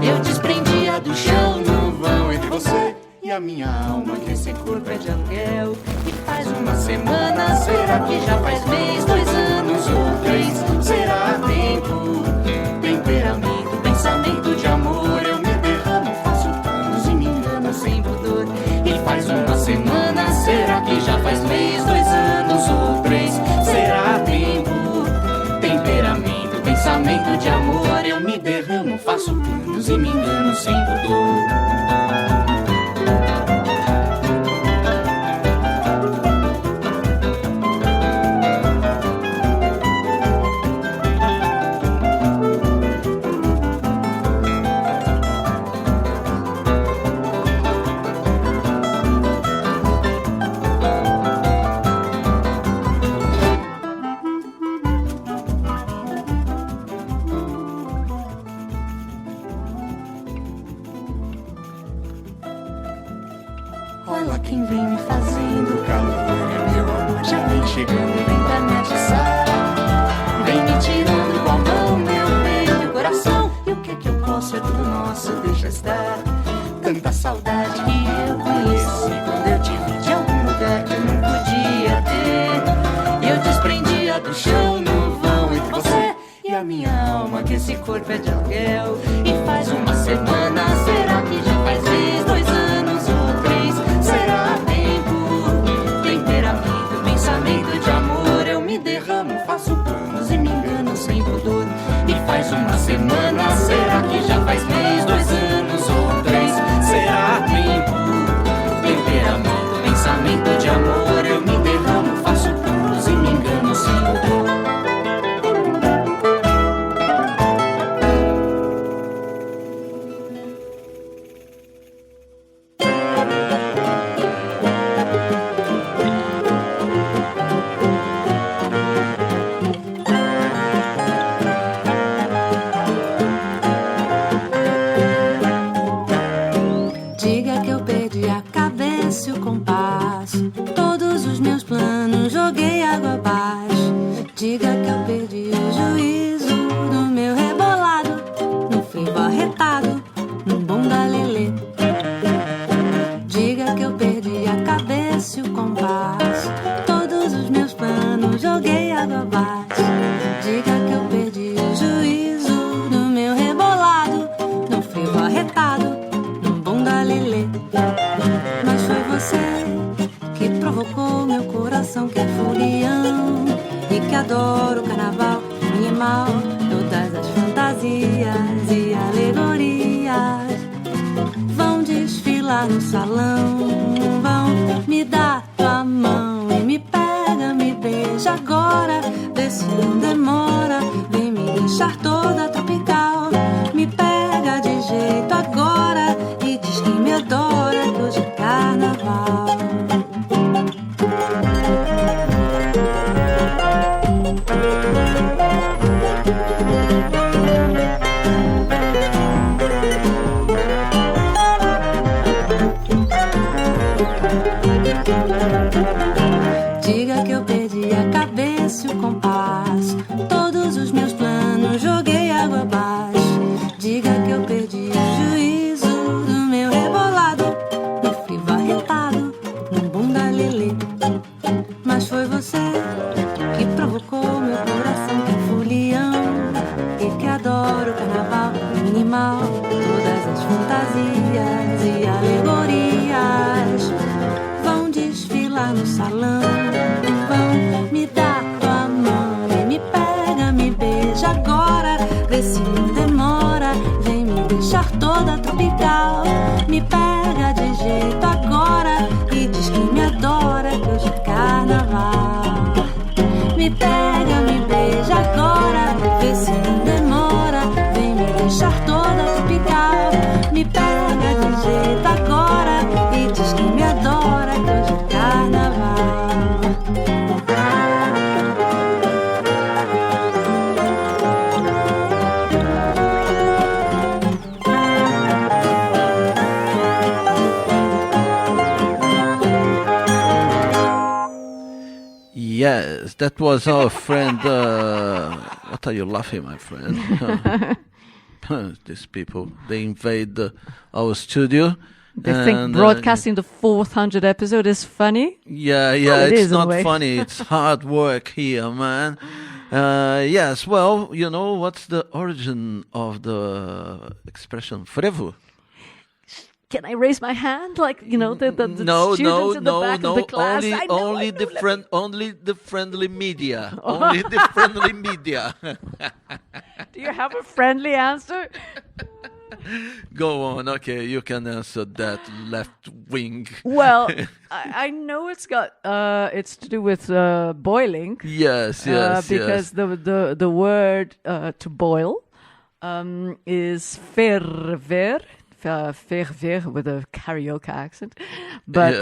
Eu desprendia do chão no vão entre você e a minha alma, que esse corpo é de aluguel. E faz uma semana, será que já faz mês, 2 anos ou 3? Será tempo, temperamento, pensamento de amor. Eu me derramo, faço planos e me engano sem pudor. E faz uma semana, será que já faz mês, 2 anos ou 3? Será tempo, temperamento, pensamento de amor. Eu me derramo, faço planos e me engano sem pudor. Olha quem vem me fazendo calor, é meu amor. Já vem chegando e vem pra me atiçar. Vem me tirando com a mão, meu peito e o coração. E o que é que eu posso? É tudo nosso, deixa estar. Tanta saudade que eu conheci quando eu te vi de algum lugar que eu não podia ter. Eu desprendia do chão no vão entre você e a minha alma, que esse corpo é de aluguel. E faz uma semana, será que já faz mês, 2 anos ou 3? Será tempo, temperamento, pensamento de amor. Eu me derramo, faço planos e me engano sem pudor. E faz uma semana, será que já faz mês, 2 anos ou 3? Será tempo, temperamento, pensamento de amor. Eu me derramo, faço planos e me engano sem pudor. Diga que eu perdi a cabeça e o compasso. Todos os meus planos joguei água abaixo. Diga que eu perdi o juízo do meu rebolado, num frevo arretado, num bondalelê. Diga que eu perdi a cabeça e o compasso. Todos os meus planos joguei água abaixo. Diga que eu perdi o juízo do meu rebolado, num frevo arretado, Lelê. Mas foi você que provocou meu coração, que é folião e que adora o carnaval animal. Todas as fantasias e alegorias vão desfilar no salão. Vão me dar tua mão e me pega, me beija agora. Vê se não demora, vem me deixar toda tropical. Me pega de jeito agora e diz que me adora, que hoje é carnaval. carnaval, todas as fantasias e alegorias vão desfilar no salão, vão me dar tua mão e me pega, me beija agora, vê se não demora, vem me deixar toda tropical, me pega de jeito agora e diz que me adora, que hoje é carnaval. Me pega, me beija agora, vê se não demora, vem me deixar toda tropical. Me pega de jeito agora e diz que me adora, que hoje é carnaval. Yes, that was our friend. What are you laughing, my friend? These people, they invade our studio. They think broadcasting the 400th episode is funny? Yeah, Well, it's not anyway. funny. It's hard work here, man. Yes, well, you know, what's the origin of the expression frevo? Can I raise my hand? Like, you know, the No, students in the back of the class. Only the friendly media. Only the friendly media. Do you have a friendly answer? Go on, okay, you can answer that left wing. Well, I know it's got it's to do with boiling. Yes, because the word to boil is ferver. Ferver with a karaoke accent, but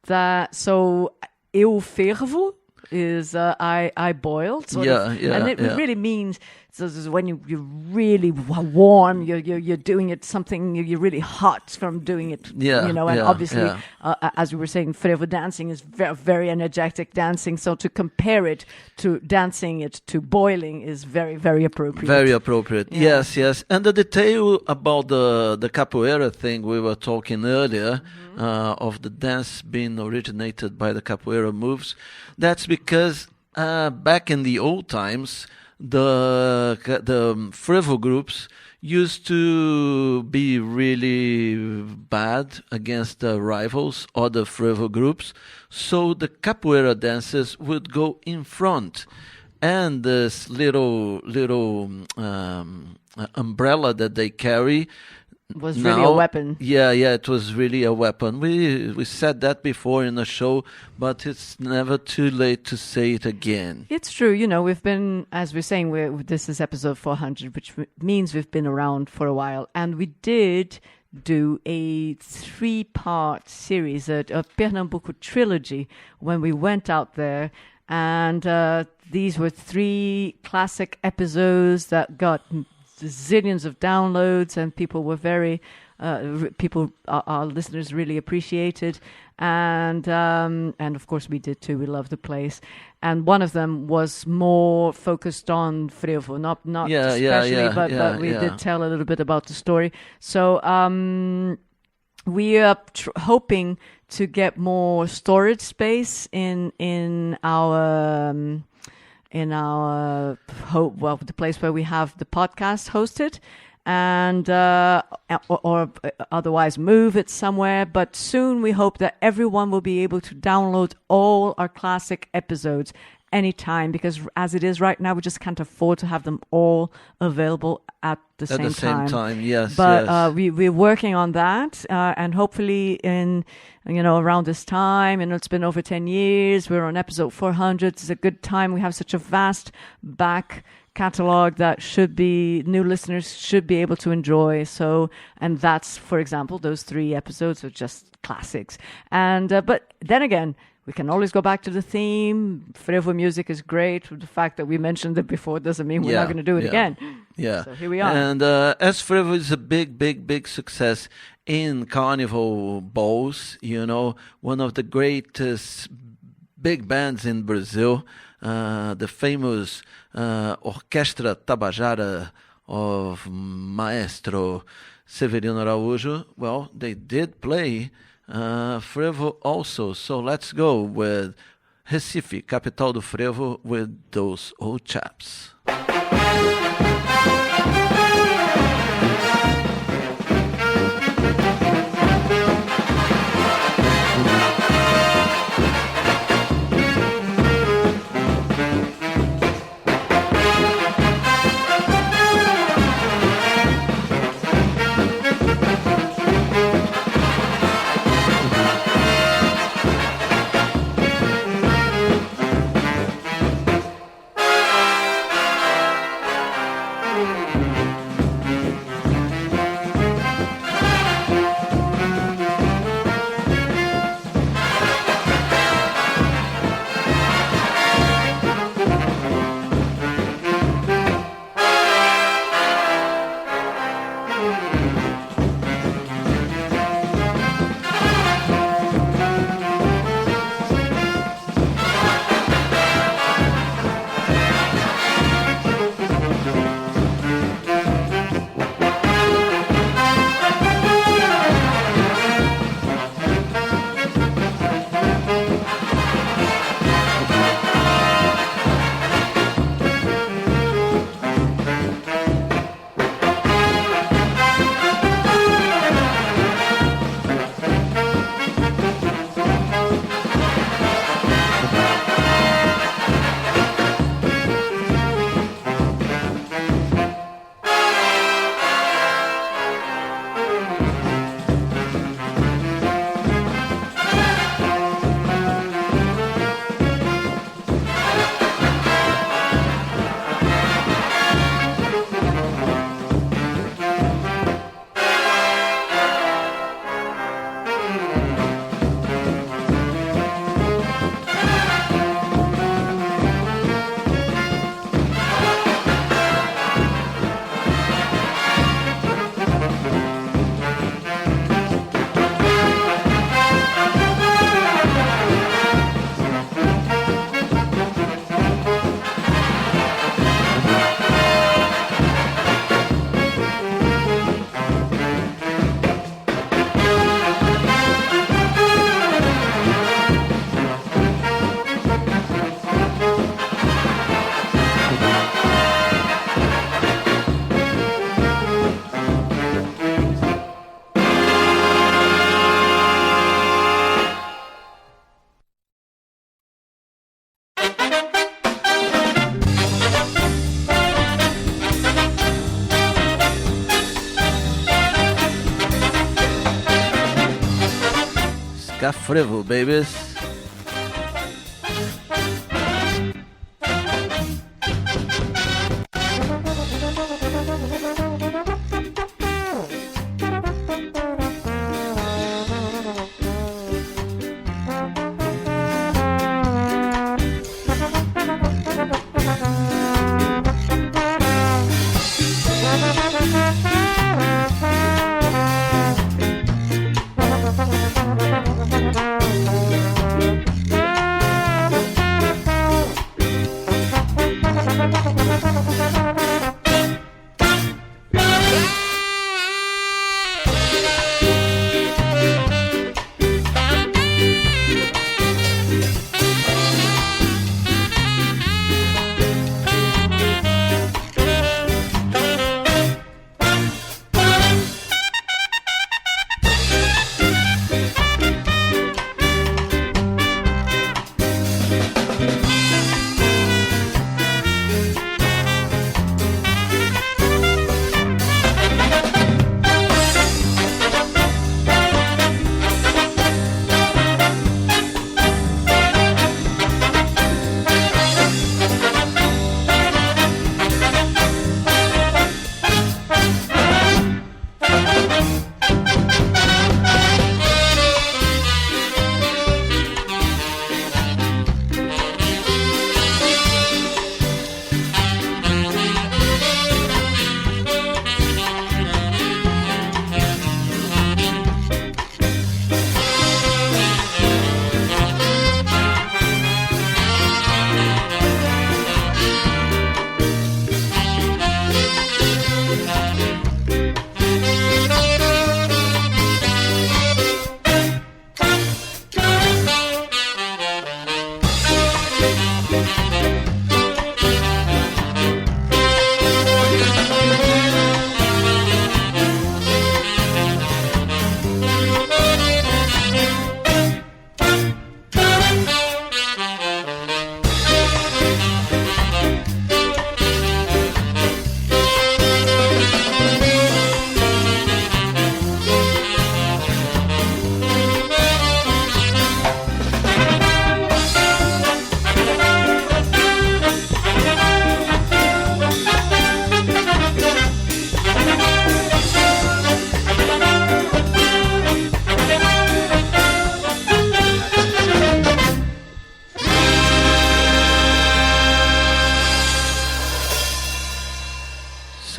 that so eu fervo is I boiled, sort of, and it really means so this is when you're really warm, you're doing it something you're really hot from doing it, you know, and obviously as we were saying, frevo dancing is very, very energetic dancing, so to compare it to dancing it to boiling is very, very appropriate. Very appropriate. Yes. And the detail about the capoeira thing we were talking earlier, of the dance being originated by the capoeira moves, that's because back in the old times, the frevo groups used to be really bad against the rivals, other frevo groups, so the capoeira dancers would go in front, and this little umbrella that they carry was really a weapon. Yeah, it was really a weapon. We said that before in the show, but it's never too late to say it again. It's true. You know, we've been, as we're saying, this is episode 400, which means we've been around for a while. And we did do a 3-part series, a Pernambuco trilogy, when we went out there. And these were 3 classic episodes that got zillions of downloads, and people were very our listeners really appreciated, and of course we did too. We love the place, and one of them was more focused on frevo, not especially, but we did tell a little bit about the story. So we are hoping to get more storage space in our the place where we have the podcast hosted, and or otherwise move it somewhere. But soon we hope that everyone will be able to download all our classic episodes anytime, because as it is right now, we just can't afford to have them all available at the same time. Yes. But we're working on that, and hopefully in around this time, and it's been over 10 years, we're on episode 400. It's a good time. We have such a vast back catalog that new listeners should be able to enjoy. So, and that's, for example, those 3 episodes are just classics. And but then again, we can always go back to the theme. Frevo music is great. The fact that we mentioned it before doesn't mean we're not going to do it again. Yeah. So here we are. And as Frevo is a big success in carnival balls, one of the greatest big bands in Brazil, the famous Orquestra Tabajara of Maestro Severino Araújo, well, they did play frevo also. So let's go with Recife, capital do frevo, with those old chaps. Ska Frevo, babies.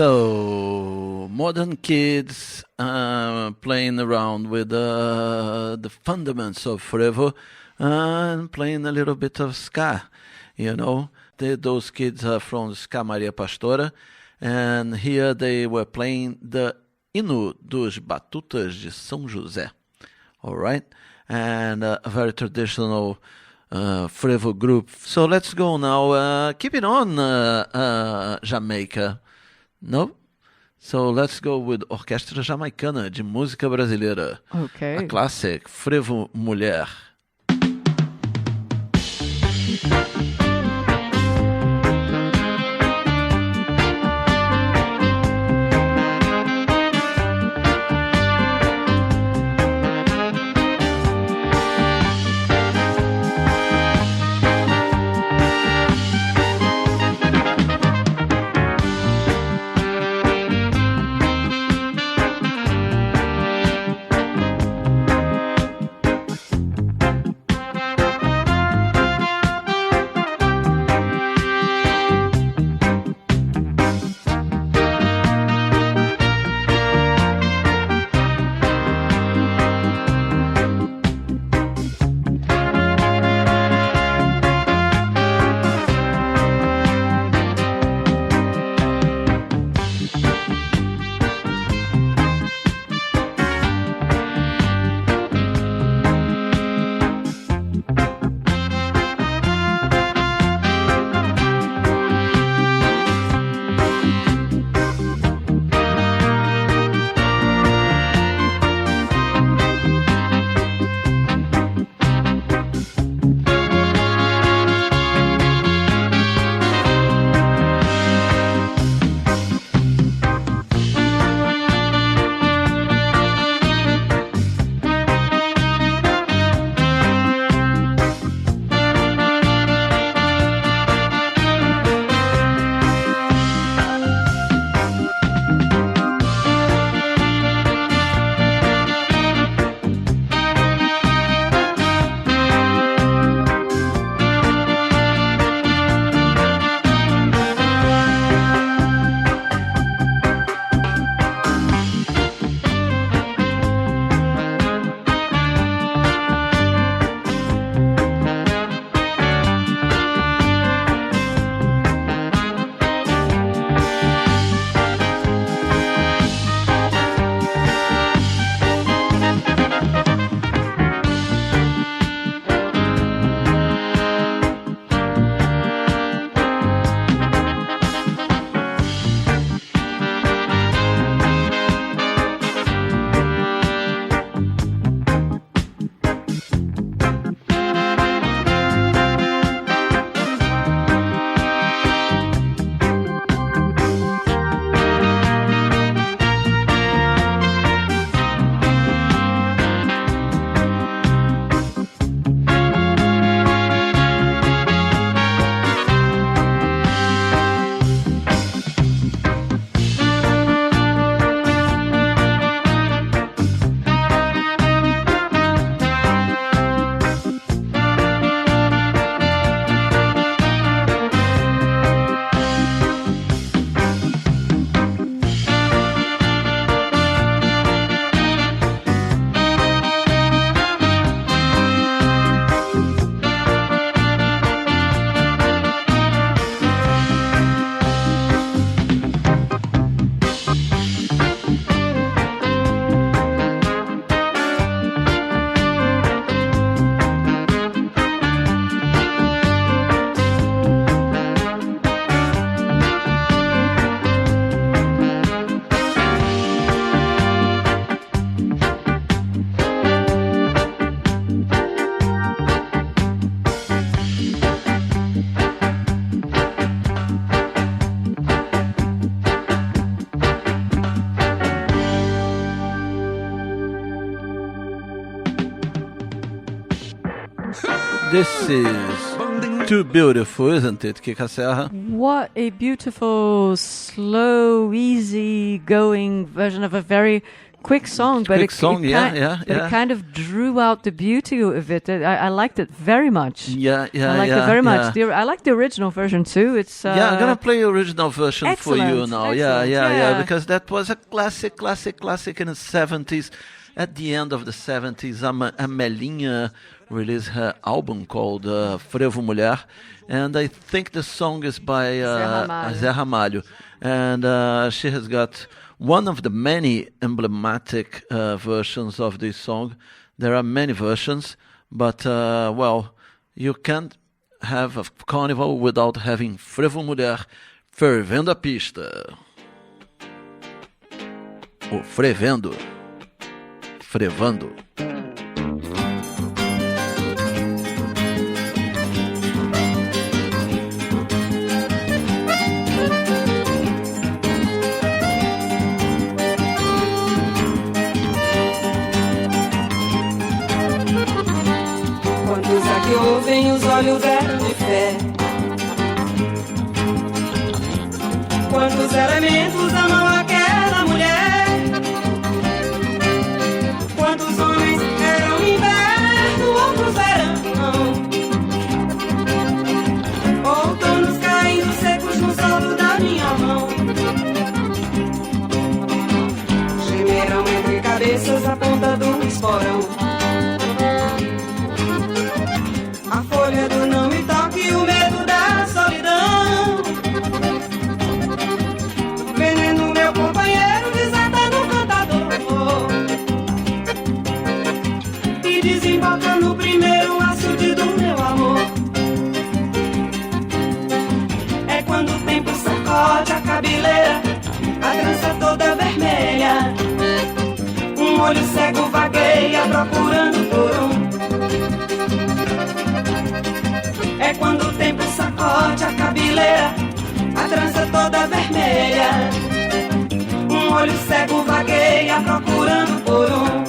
So, modern kids playing around with the fundaments of frevo and playing a little bit of ska, you know. Those kids are from Ska Maria Pastora, and here they were playing the Hino dos Batutas de São José, all right? And a very traditional frevo group. So let's go now. Keep it on, Jamaica. No? So let's go with Orquestra Jamaicana de Música Brasileira. Okay. A classic, Frevo Mulher. This is too beautiful, isn't it, Kika Serra? What a beautiful, slow, easy-going version of a very quick song, but Quick song, yeah. it kind of drew out the beauty of it. I liked it very much. Yeah. I liked it very much. I like the original version too. It's I'm gonna play original version for you excellent, now. excellent, Yeah, because that was a classic in the 70s. At the end of the 70s, Amelinha released her album called Frevo Mulher, and I think the song is by Zé Ramalho. And she has got one of the many emblematic versions of this song. There are many versions, but, you can't have a carnival without having Frevo Mulher fervendo a pista. Ou frevendo. Frevando. Quantos aqui ouvem os olhos eram de fé? Quantos elementos amam aquela mulher? Quantos homens eram inverno, outros verão? Outonos caindo secos no solo da minha mão. Gemerão entre cabeças a ponta do esporão. A folha do não me toque, o medo da solidão. Veneno, meu companheiro, desata no cantador. E desemboca no primeiro açude do meu amor. É quando o tempo sacode a cabeleira, a trança toda vermelha. Um olho cego vagueia procurando por um. É quando o tempo sacode a cabeleira, a trança toda vermelha. Um olho cego vagueia procurando por um.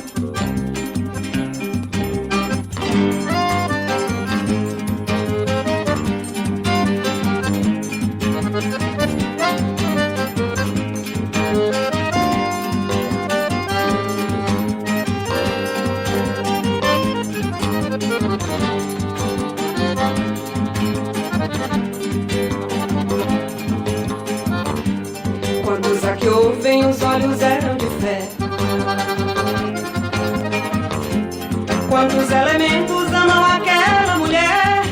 Quantos aqui ouvem os olhos eram de fé? Quantos elementos amam aquela mulher?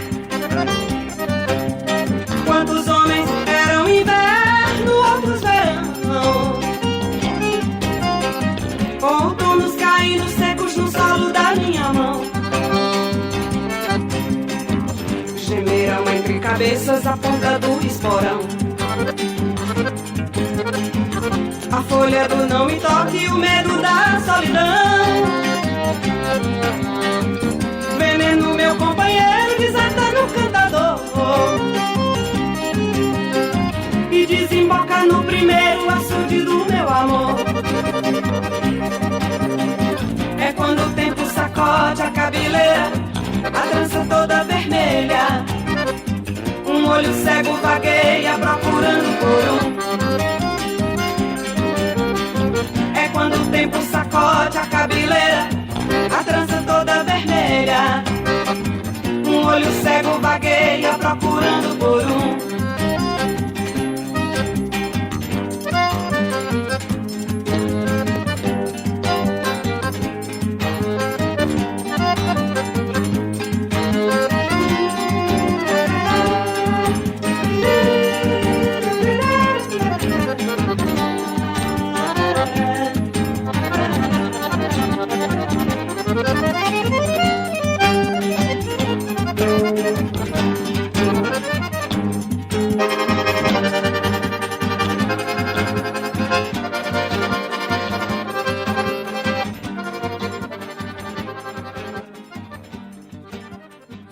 Quantos homens eram inverno, outros verão? Outonos caindo secos no solo da minha mão. Gemerão entre cabeças a ponta do esporão. A folha do não me toque, o medo da solidão. Veneno, meu companheiro, desata no cantador. E desemboca no primeiro açude do meu amor. É quando o tempo sacode a cabeleira, a trança toda vermelha. Um olho cego vagueia procurando por um. É quando o tempo sacode a cabeleira, a trança toda vermelha. Um olho cego vagueia procurando por um.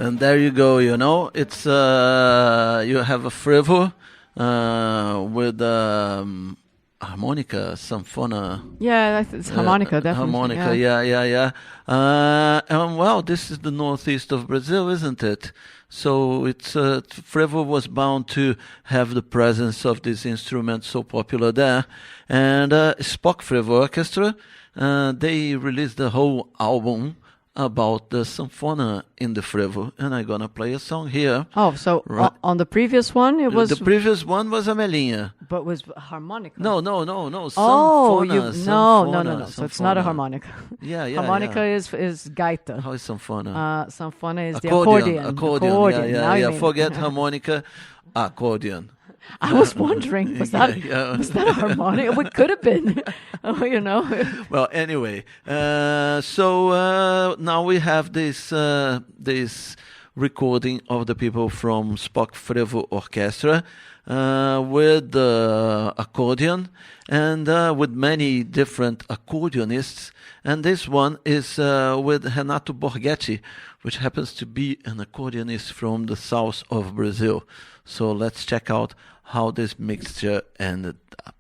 And there you go, you know, it's you have a Frevo with harmonica, sanfona. Yeah, it's harmonica, definitely. Harmonica, yeah. Well, this is the northeast of Brazil, isn't it? So it's Frevo was bound to have the presence of this instrument so popular there. And Spock Frevo Orchestra, they released the whole album about the sanfona in the frevo, and I'm gonna play a song here. Oh, so on the previous one, it was... The previous one was a melinha. But was harmonica. No, Oh, sanfona. No. So it's not a harmonica. Yeah. Harmonica is gaita. How is sanfona? Sanfona is accordion. the accordion. Yeah. Forget harmonica, accordion. I was wondering, was that a harmonica? It could have been, Well, anyway, so now we have this recording of the people from Spock Frevo Orchestra with the accordion and with many different accordionists. And this one is with Renato Borghetti, which happens to be an accordionist from the south of Brazil. So let's check out how this mixture ended up.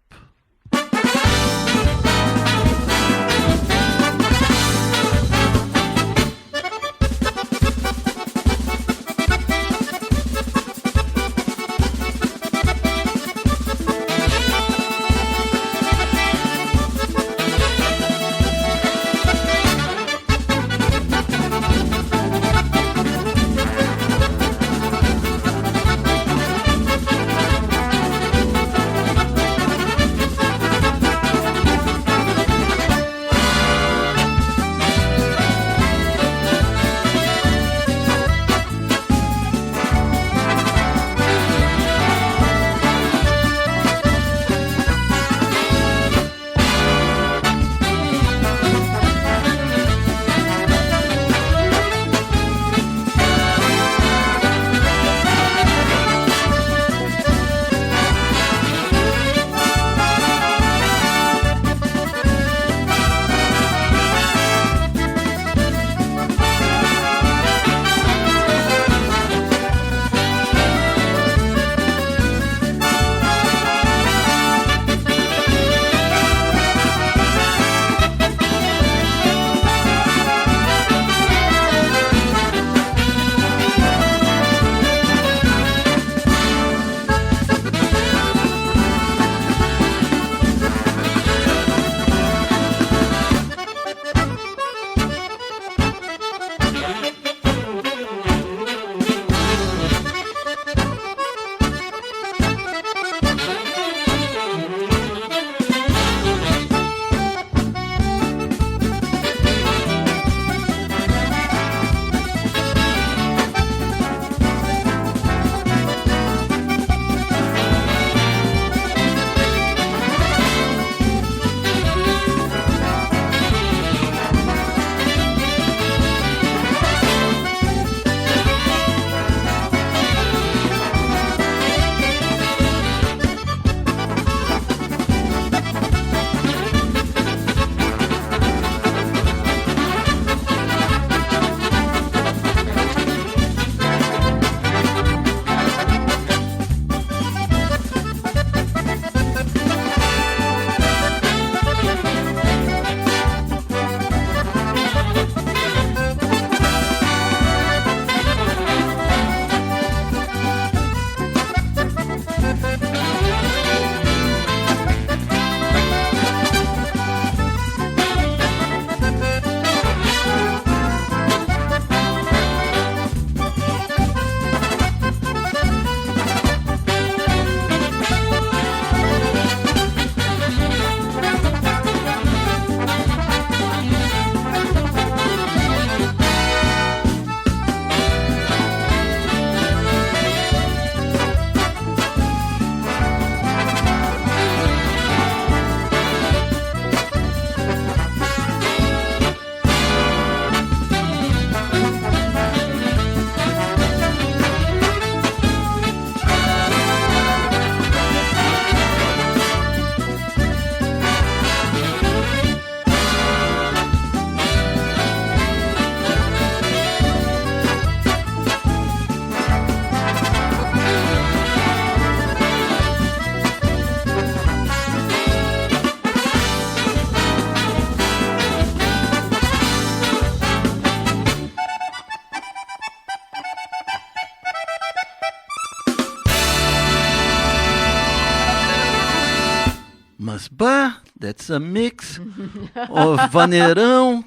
That's a mix of vaneirão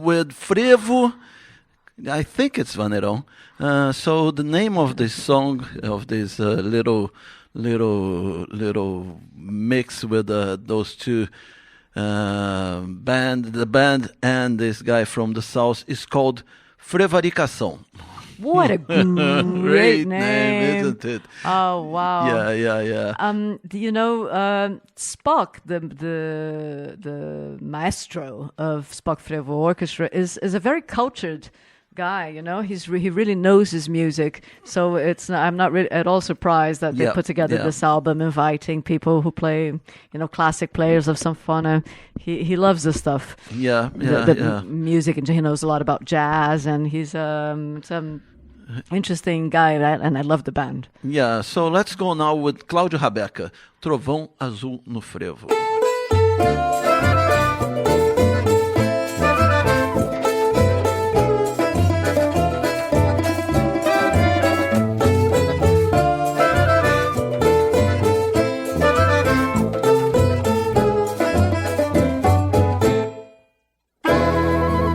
with frevo. I think it's vaneirão. So the name of this song, of this little mix with those two the band and this guy from the south, is called Frevaricação. What a great name, isn't it? Oh wow! Yeah. You know, Spock, the maestro of Spock Frevo Orchestra, is a very cultured guy. You know, he really knows his music. So I'm not really at all surprised that they put together this album, inviting people who play, classic players of sanfona. He loves this stuff. The music, and he knows a lot about jazz, and he's interesting guy, and I love the band. Yeah, so let's go now with Cláudio Rabeca, Trovão Azul no Frevo.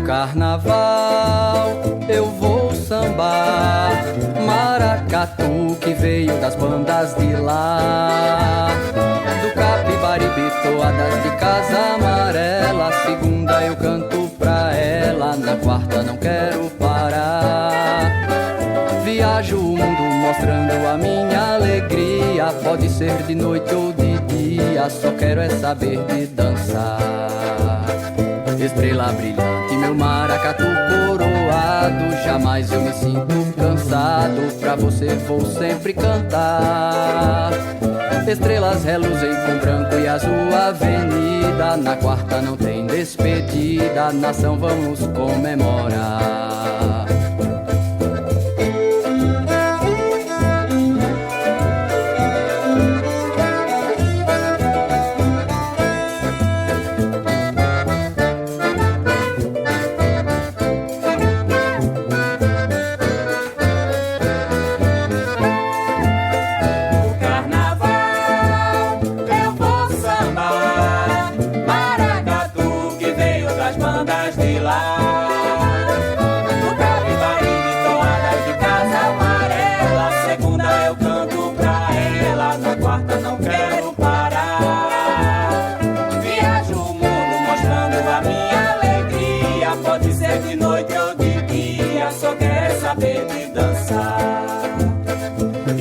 Carnaval, eu vou sambar maracatu que veio das bandas de lá. Do Capibaribe, toadas de casa amarela. Segunda eu canto pra ela, na quarta não quero parar. Viajo o mundo mostrando a minha alegria. Pode ser de noite ou de dia, só quero é saber de dançar. Estrela brilhante, meu maracatu coroado, jamais eu me sinto cansado, pra você vou sempre cantar. Estrelas reluzem com branco e azul avenida, na quarta não tem despedida, nação vamos comemorar.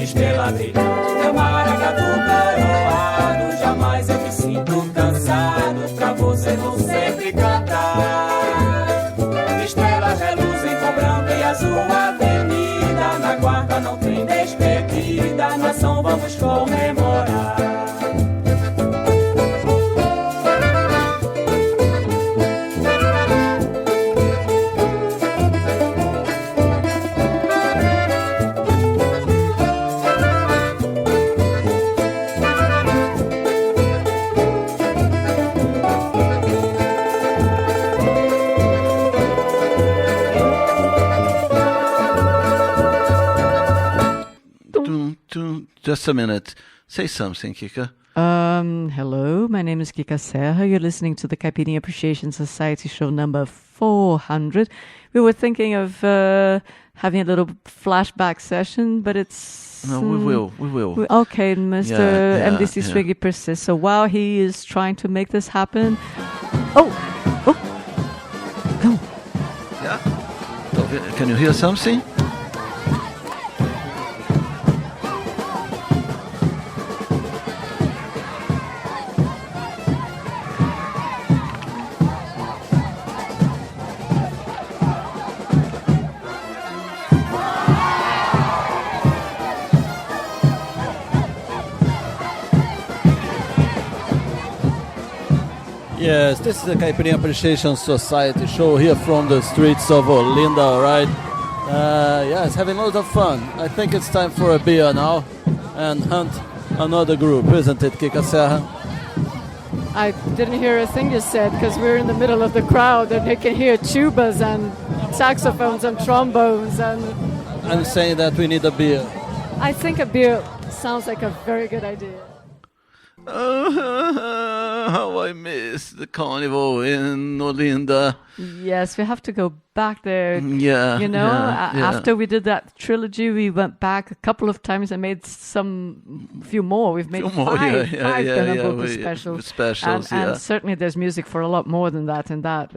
Estrela brilhante, meu maracatu coroado, jamais eu me sinto cansado, pra você vou sempre cantar. Estrelas reluzem com branco e azul avenida, na quarta não tem despedida, nação vamos comemorar. Just a minute. Say something, Kika. Hello, my name is Kika Serra. You're listening to the Caipirinha Appreciation Society show number 400. We were thinking of having a little flashback session, but it's... No, we will. Okay, Mr. MDC Swiggy persists. So while he is trying to make this happen... Oh! Yeah? Can you hear something? Yes, this is the Caipirinha Appreciation Society show here from the streets of Olinda, right? Yes, having loads of fun. I think it's time for a beer now and hunt another group, isn't it, Kika Serra? I didn't hear a thing you said because we're in the middle of the crowd and they can hear tubas and saxophones and trombones and... I'm saying that we need a beer. I think a beer sounds like a very good idea. How I miss the carnival in Olinda. Yes, we have to go back there. Yeah, You know, yeah. after we did that trilogy, we went back a couple of times and made few more. We've made Few more, five yeah, Pernambuco we- specials. specials, and yeah. certainly there's music for a lot more than that in that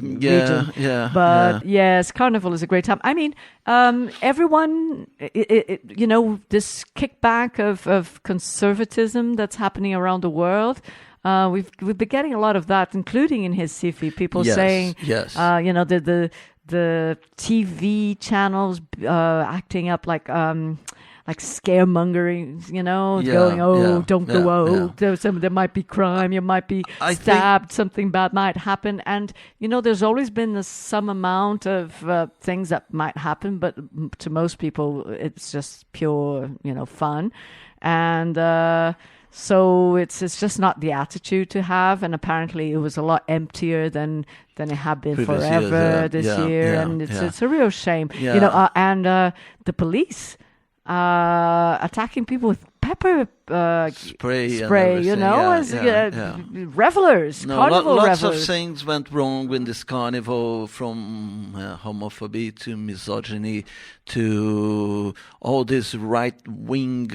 region. yeah, But yes, Carnival is a great time. I mean, everyone, you know, this kickback of conservatism that's happening around the world. We've been getting a lot of that, including in Recife. People Yes, saying, yes. you know, the TV channels acting up like scaremongering, you know, Yeah, going, yeah, don't yeah, go out. yeah. There might be crime. You might be I think- stabbed. Something bad might happen. And, you know, there's always been some amount of things that might happen, but to most people, it's just pure, you know, fun. And so it's just not the attitude to have. And apparently it was a lot emptier than it had been Previous years, forever yeah, this yeah, year. yeah, And yeah. it's a real shame. Yeah. You know, and the police attacking people with pepper Spray and you everything, know, yeah, as yeah. revelers, No, carnival lots revelers. of things went wrong with this carnival, from homophobia to misogyny to all these right-wing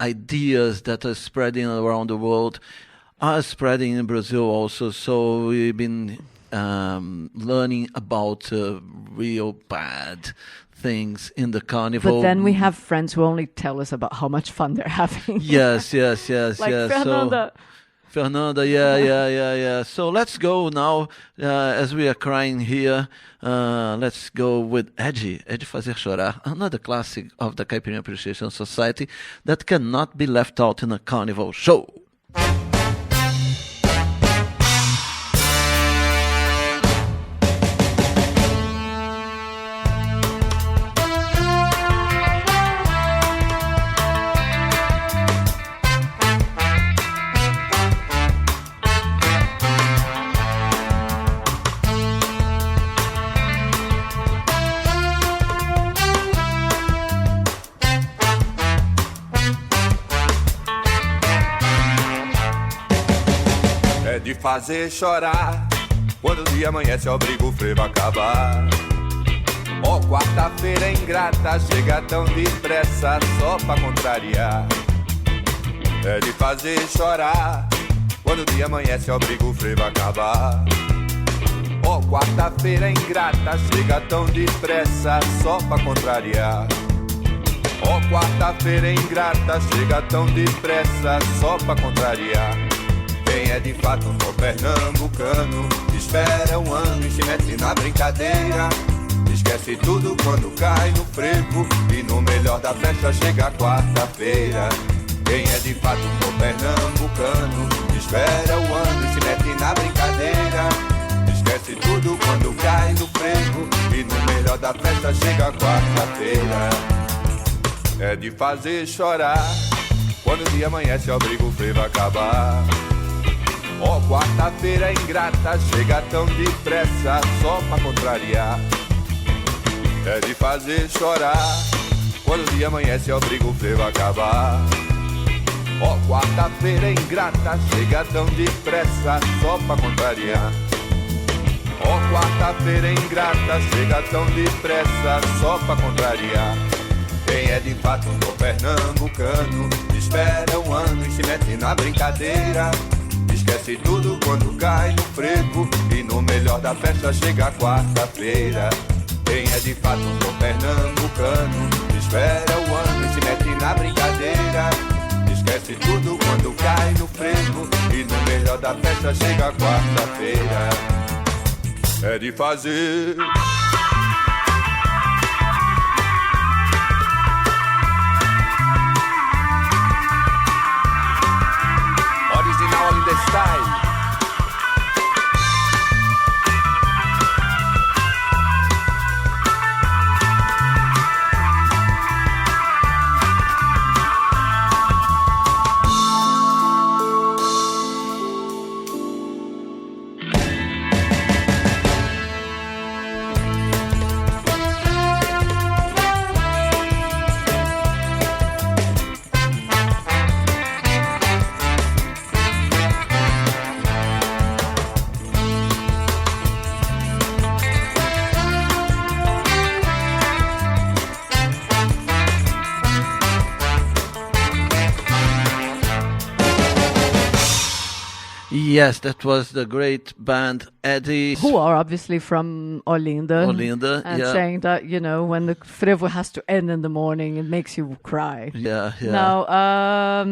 ideas that are spreading around the world, are spreading in Brazil also. So we've been learning about real bad things in the carnival. But then we have friends who only tell us about how much fun they're having. Yes. Like So, Fernanda. Fernanda, yeah. So let's go now, as we are crying here, let's go with Ed Fazer Chorar, another classic of the Caipirinha Appreciation Society that cannot be left out in a carnival show. É de fazer chorar. Quando o dia amanhece, obriga o frevo a acabar. Ó, quarta-feira ingrata, chega tão depressa só pra contrariar. É de fazer chorar. Quando o dia amanhece, obriga o frevo a acabar. Ó, quarta-feira ingrata, chega tão depressa só pra contrariar. Ó, quarta-feira ingrata, chega tão depressa só pra contrariar. Quem é de fato um pernambucano, espera um ano e se mete na brincadeira. Esquece tudo quando cai no frevo e no melhor da festa chega a quarta-feira. Quem é de fato um pernambucano, espera um ano e se mete na brincadeira. Esquece tudo quando cai no frevo e no melhor da festa chega a quarta-feira. É de fazer chorar. Quando o dia amanhece, obriga o frevo a acabar. Ó, quarta-feira ingrata, chega tão depressa só pra contrariar. É de fazer chorar. Quando o dia amanhece, obriga o frevo a acabar. Ó, quarta-feira ingrata, chega tão depressa só pra contrariar. Ó, quarta-feira ingrata, chega tão depressa só pra contrariar. Quem é de fato um pernambucano, espera um ano e se mete na brincadeira. Esquece tudo quando cai no frevo e no melhor da festa chega a quarta-feira. Quem é de fato um pernambucano, espera o ano e se mete na brincadeira. Esquece tudo quando cai no frevo e no melhor da festa chega a quarta-feira. É de fazer original in the style. Yes, that was the great band Eddie. Who are obviously from Olinda. Olinda, and yeah. saying that, when the frevo has to end in the morning, it makes you cry. Yeah. Now,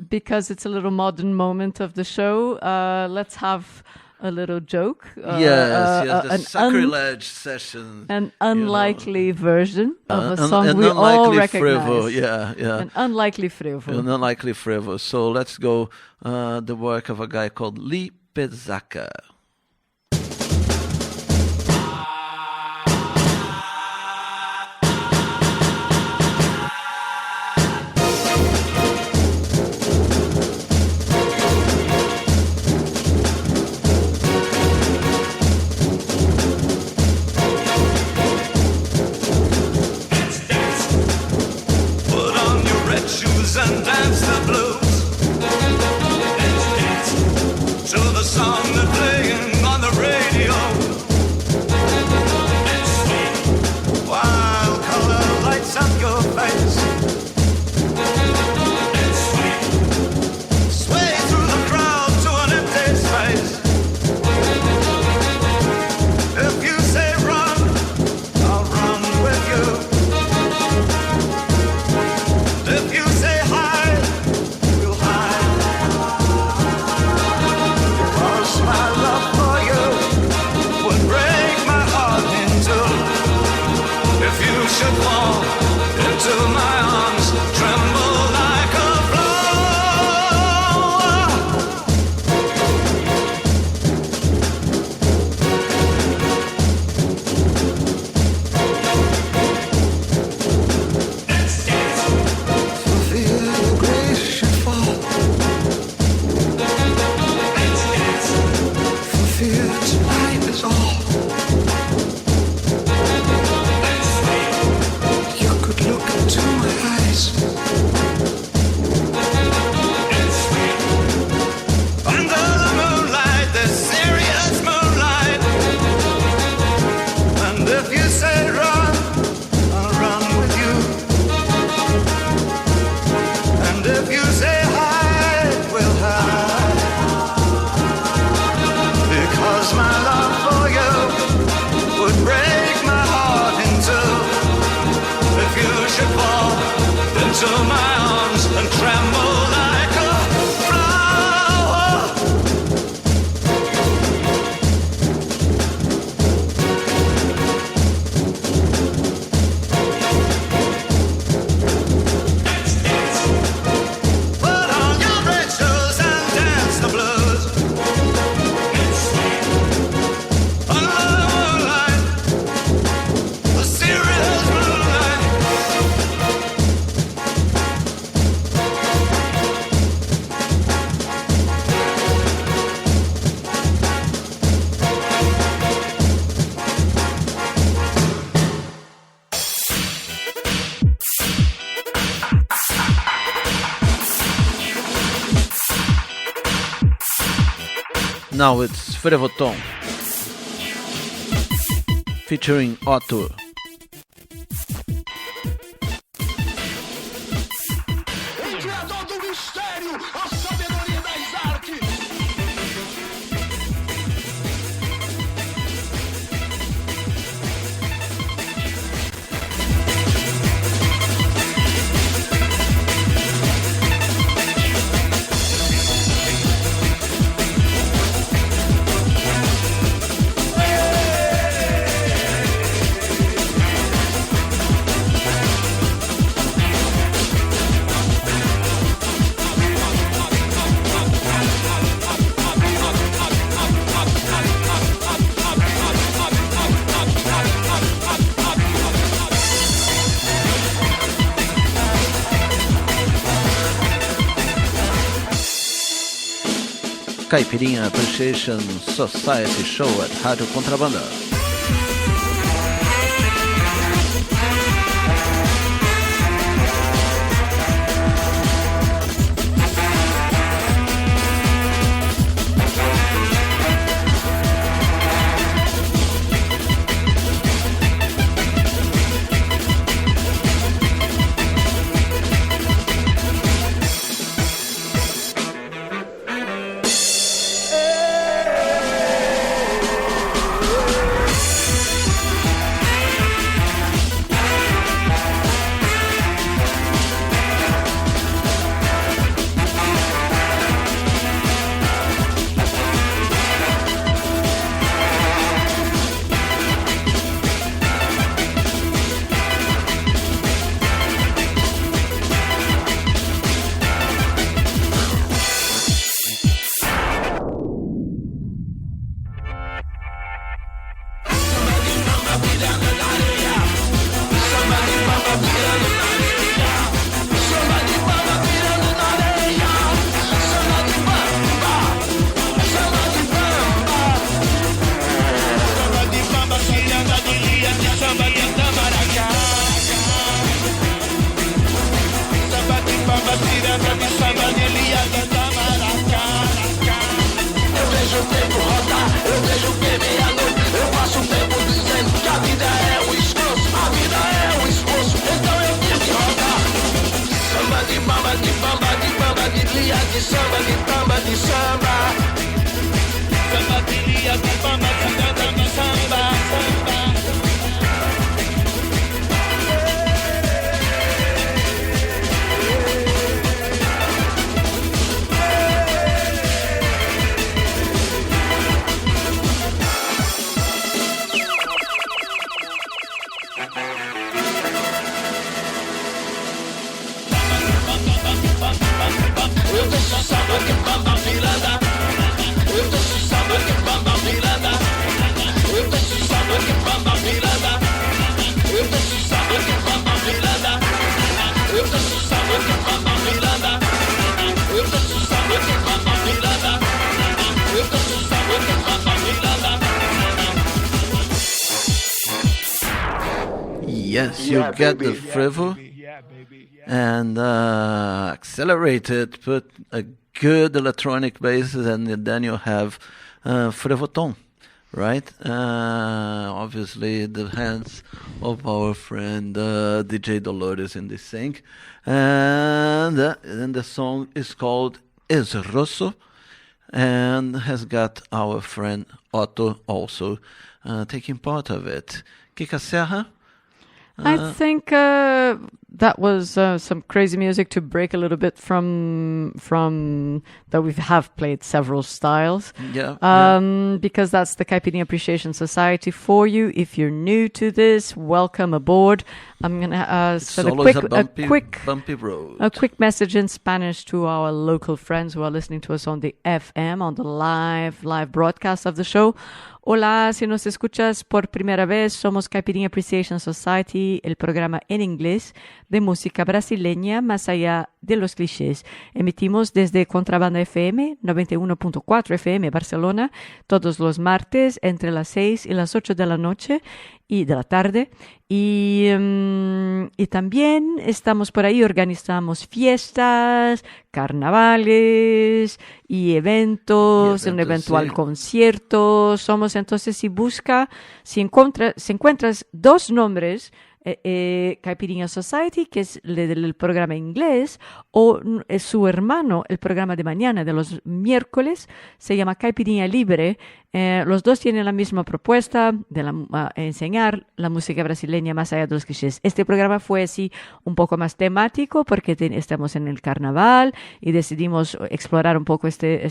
because it's a little modern moment of the show, let's have a little joke. The sacrilege session. An unlikely version of a song an we all recognize. Frevo, yeah. An unlikely frevo. An unlikely frevo. So let's go the work of a guy called Lee Pezzacca. And dance the blues. Dance to the song they're playing on the radio. And sweet wild color lights up your face. And sweet sway through the crowd to an empty space. If you say run, I'll run with you. If you say my love for you would break my heart in two. If you should fall into my arms, tremble like a for fear your grace should fall. Fear tonight is all. You could look into my eyes. Under the moonlight, the serious moonlight. And if you say run, I'll run with you. And if you say hide, we'll hide. Because my love for you would break my heart in two. If you should fall into my arms and tremble like a flower. Put on your red shoes and dance the blues. Now it's Frevoton featuring Otto. Caipirinha Appreciation Society Show at Rádio Contrabanda. de samba, de tamba, de samba. Sapateria, bamba, cantata, de samba, samba. Eu deixo samba que bamba virada. Eu deixo samba que bamba virada. Eu deixo samba que bamba virada. Eu deixo samba que bamba virada. Eu deixo samba que bamba virada. Eu deixo samba que bamba virada. Eu deixo samba que bamba virada. Yes, you get the Frevo. And accelerate it, put a good electronic bass, and then you have Frevoton, right? Obviously, the hands of our friend DJ Dolores in this thing. And the song is called Es Rosso, and has got our friend Otto also taking part of it. Kika Serra? I think that was some crazy music to break a little bit from that we have played several styles. Because that's the Caipirinha Appreciation Society for you. If you're new to this, welcome aboard. I'm gonna send a quick message in Spanish to our local friends who are listening to us on the FM, on the live broadcast of the show. Hola, si nos escuchas por primera vez, somos Caipirinha Appreciation Society, el programa en inglés de música brasileña más allá de los clichés. Emitimos desde Contrabanda FM, 91.4 FM Barcelona, todos los martes entre las 6 y las 8 de la noche y de la tarde. Y también estamos por ahí, organizamos fiestas, carnavales y eventos, un eventual concierto. Somos entonces, si encuentras dos nombres, Caipirinha Society, que es el programa inglés, o es su hermano, el programa de mañana de los miércoles, se llama Caipirinha Libre. Los dos tienen la misma propuesta de enseñar la música brasileña más allá de los clichés. Este programa fue así un poco más temático porque estamos en el carnaval y decidimos explorar un poco este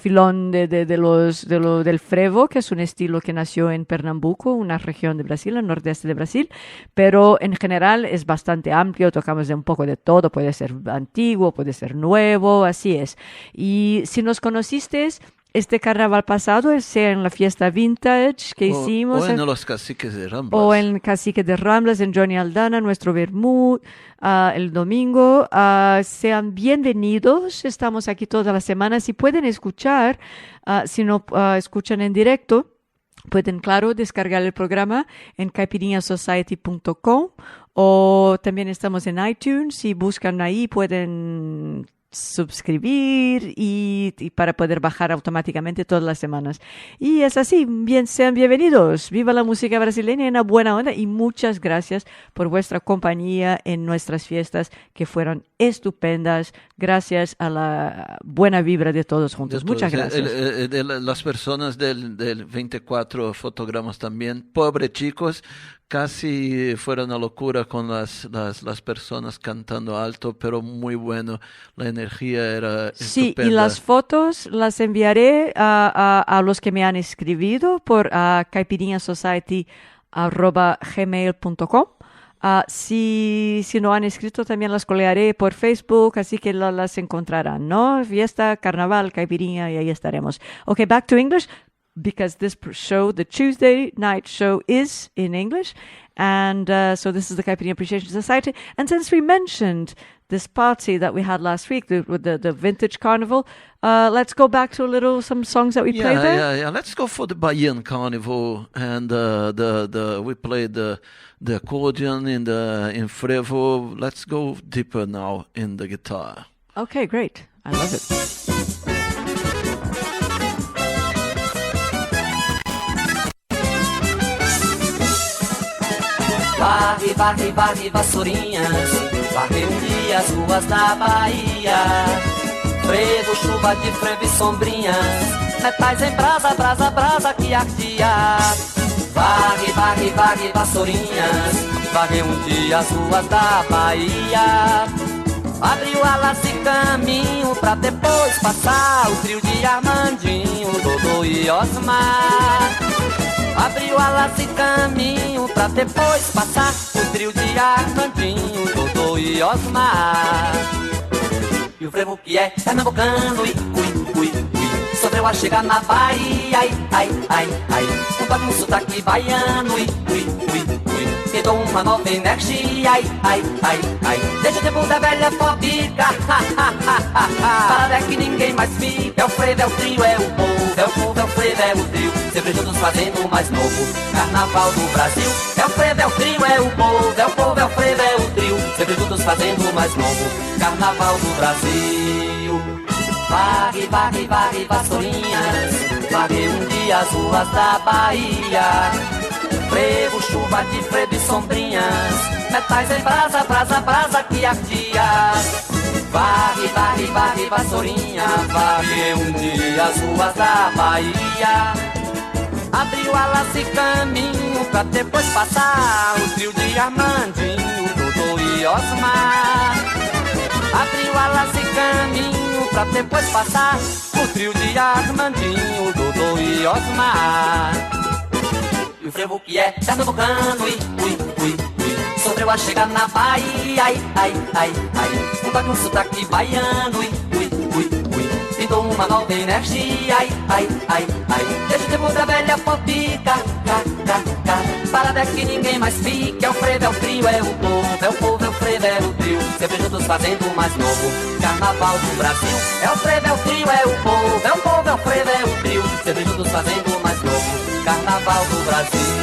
filón del frevo, que es un estilo que nació en Pernambuco, una región de Brasil, el nordeste de Brasil, pero en general es bastante amplio, tocamos de un poco de todo, puede ser antiguo, puede ser nuevo, así es. Y si nos conociste este carnaval pasado, sea en la fiesta vintage que hicimos. O en los Caciques de Ramblas. O en Cacique de Ramblas, en Johnny Aldana, nuestro vermut, el domingo. Sean bienvenidos. Estamos aquí todas las semanas. Si pueden escuchar, si no escuchan en directo, pueden, claro, descargar el programa en caipirinhasociety.com, o también estamos en iTunes. Si buscan ahí, pueden suscribir y para poder bajar automáticamente todas las semanas. Y es así, sean bienvenidos. Viva la música brasileña en una buena onda y muchas gracias por vuestra compañía en nuestras fiestas, que fueron estupendas, gracias a la buena vibra de todos juntos. Muchas gracias. Las personas del 24 fotogramas también, pobres chicos, casi fueron a locura con las personas cantando alto, pero muy bueno, la energía era estupenda. Sí, y las fotos las enviaré a los que me han escrito por caipirinhasociety@gmail.com. Si no han escrito, también las colgaré por Facebook, así que las encontrarán, ¿no? Fiesta, carnaval, caipirinha, y ahí estaremos. Okay, back to English, because this show, the Tuesday night show, is in English. And so this is the Caipirinha Appreciation Society. And since we mentioned this party that we had last week with the Vintage Carnival, let's go back to some songs that we played there. Yeah. Let's go for the Bahian Carnival, and we played the accordion in frevo. Let's go deeper now in the guitar. Okay, great. I love it. Varre, vassourinhas, varre um dia as ruas da Bahia. frevo, chuva de frevo e sombrinhas, metais em brasa, brasa, brasa que ardia. Varre, varre, varre, vassourinhas, varre um dia as ruas da Bahia. Abriu alas e caminho pra depois passar o trio de Armandinho, Dodô e Osmar. Abriu alas e caminho pra depois passar o trio de Armandinho, Dodô e Osmar. E o frevo que é pernambucano, ui, ui, ui, ui, sofreu a chegar na Bahia, ai, ai, ai, ai. Um toque, um sotaque baiano, ui, ui, ui, ui, me dou uma nova energia, ai, ai, ai, ai. Desde o tempo da velha fobica, ha, ha, ha, ha, ha. Para ver que ninguém mais fica, é o frevo, é o trio, é o povo, é o povo, é o frevo, é o trio, sempre juntos fazendo o mais novo carnaval do Brasil. É o frevo, é o trio, é o povo, é o povo, é o frevo, é o trio, sempre juntos fazendo o mais novo carnaval do Brasil. Varre, varre, varre, vassourinhas, varre um dia as ruas da Bahia. Frevo, chuva de frevo e sombrinhas, metais em brasa, brasa, brasa que ardia. Varre, varre, varre, vassourinha, varre um dia as ruas da Bahia. Abriu alas e caminho pra depois passar o trio de Armandinho, Dodô e Osmar. Abriu alas e caminho pra depois passar o trio de Armandinho, Dodô e Osmar. E o frevo que é pernambucano, ui, ui, ui, ui, sofreu a chegar na Bahia, ai, ai, ai, ai. Um toque, um sotaque baiano, ui, ui, ui, ui, pintou uma nova energia, ai, ai, ai, ai. Desde o tempo da velha fofica, cá, cá, cá, para ver que ninguém mais fica. É o frevo, é o trio, é o povo, é o povo, é o frevo, é o trio, sempre juntos fazendo o mais novo carnaval do Brasil. É o frevo, é o trio, é o povo, é o povo, é o frevo, é o trio, sempre juntos fazendo o mais novo carnaval do Brasil.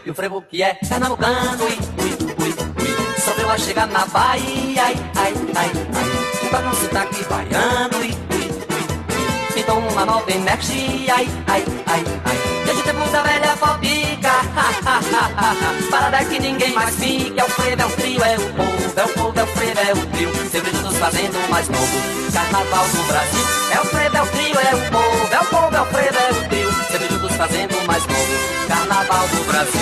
E o frevo que é pernambucano, ui, ui, ui, ui, sofreu a chegar na Bahia, ai, ai, ai, ai. Um toque, um sotaque baiano, ui, ui, ui, ui, pintou uma nova energia, ai, ai, ai, ai. Desde o tempo da velha fobica, ha, ha, ha, ha, ha. Para ver que ninguém mais fica. É o frevo, é o trio, é o povo, é o povo, é o frevo, é o trio, sempre juntos fazendo o mais novo carnaval do Brasil. É o frevo, é o trio, é o povo, é o povo, é o frevo, é o trio, sempre juntos fazendo o mais novo carnaval do Brasil.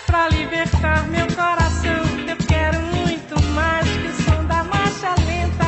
Pra libertar meu coração, eu quero muito mais que o som da marcha lenta.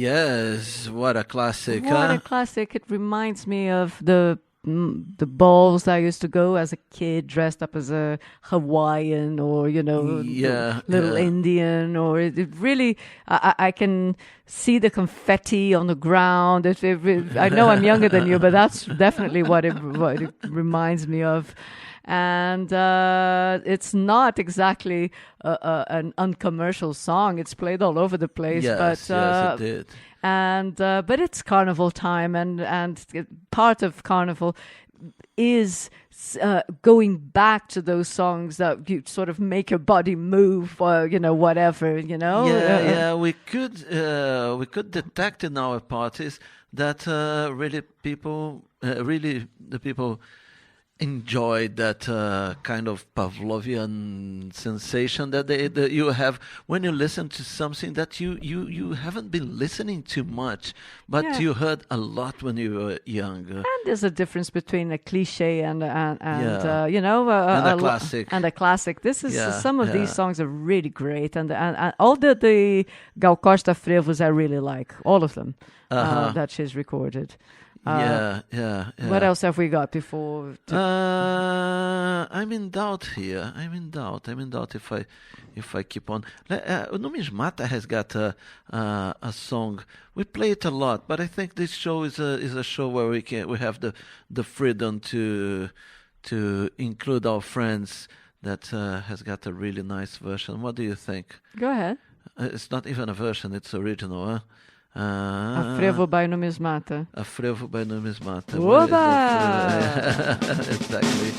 Yes, what a classic, What huh? a classic. It reminds me of the balls I used to go as a kid, dressed up as a Hawaiian or, little Indian, or it really, I can see the confetti on the ground. I know I'm younger than you, but that's definitely what it reminds me of. And it's not exactly an uncommercial song. It's played all over the place. Yes, but, it did. And but it's carnival time, and part of carnival is going back to those songs that you sort of make your body move, or whatever. Yeah, we could detect in our parties that really the people enjoyed that kind of Pavlovian sensation that you have when you listen to something that you haven't been listening to much, but you heard a lot when you were young. And there's a difference between a cliche and a classic. And a classic. This is some of these songs are really great, and all the Gal Costa Frevos I really like, all of them that she's recorded. Yeah. What else have we got before? I'm in doubt here. I'm in doubt if I keep on. Numismata has got a song. We play it a lot, but I think this show is a show where we have the freedom to include our friends that has got a really nice version. What do you think? Go ahead. It's not even a version; it's original, huh? A Frevo by Numismata. A Frevo by Numismata. Oba! Exactly.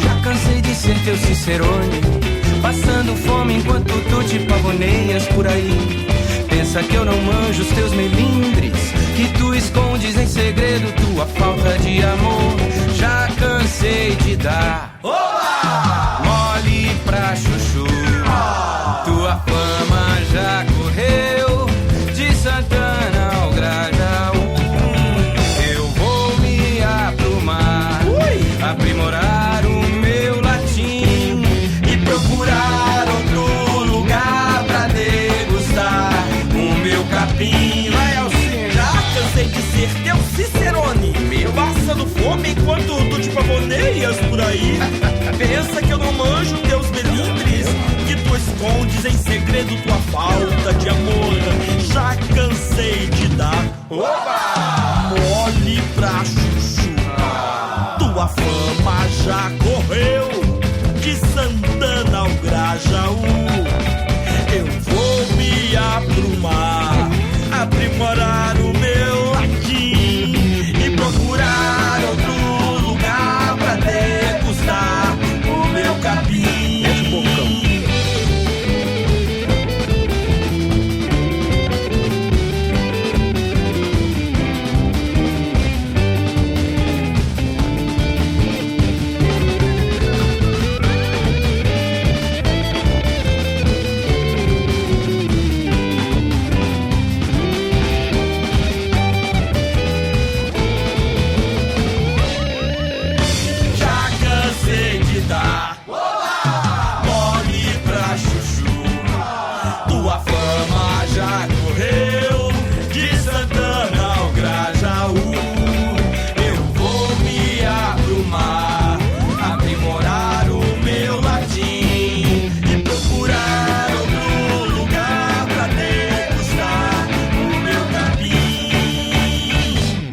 Já cansei de ser teu cicerone, passando fome enquanto tu te pavoneias por aí. Pensa que eu não manjo os teus melindres, que tu escondes em segredo tua falta de amor. Já cansei de dar mole pra chuchu. Tua fama já correu de Santana ao Grajaú. Eu vou me aprumar, aprimorar o meu latim e procurar outro lugar pra degustar o meu capim. Vai, Alcinha, já cansei de ser teu cicerone, meio passando fome enquanto tu te pavoneias por aí. Pensa que eu não manjo teus melindres, que tu escondes em segredo tua falta de amor. Já cansei de dar mole pra chuchu. Tua fama já correu de Santana ao Grajaú. Eu vou me aprumar, aprimorar o meu latim e procurar outro lugar pra degustar o meu capim.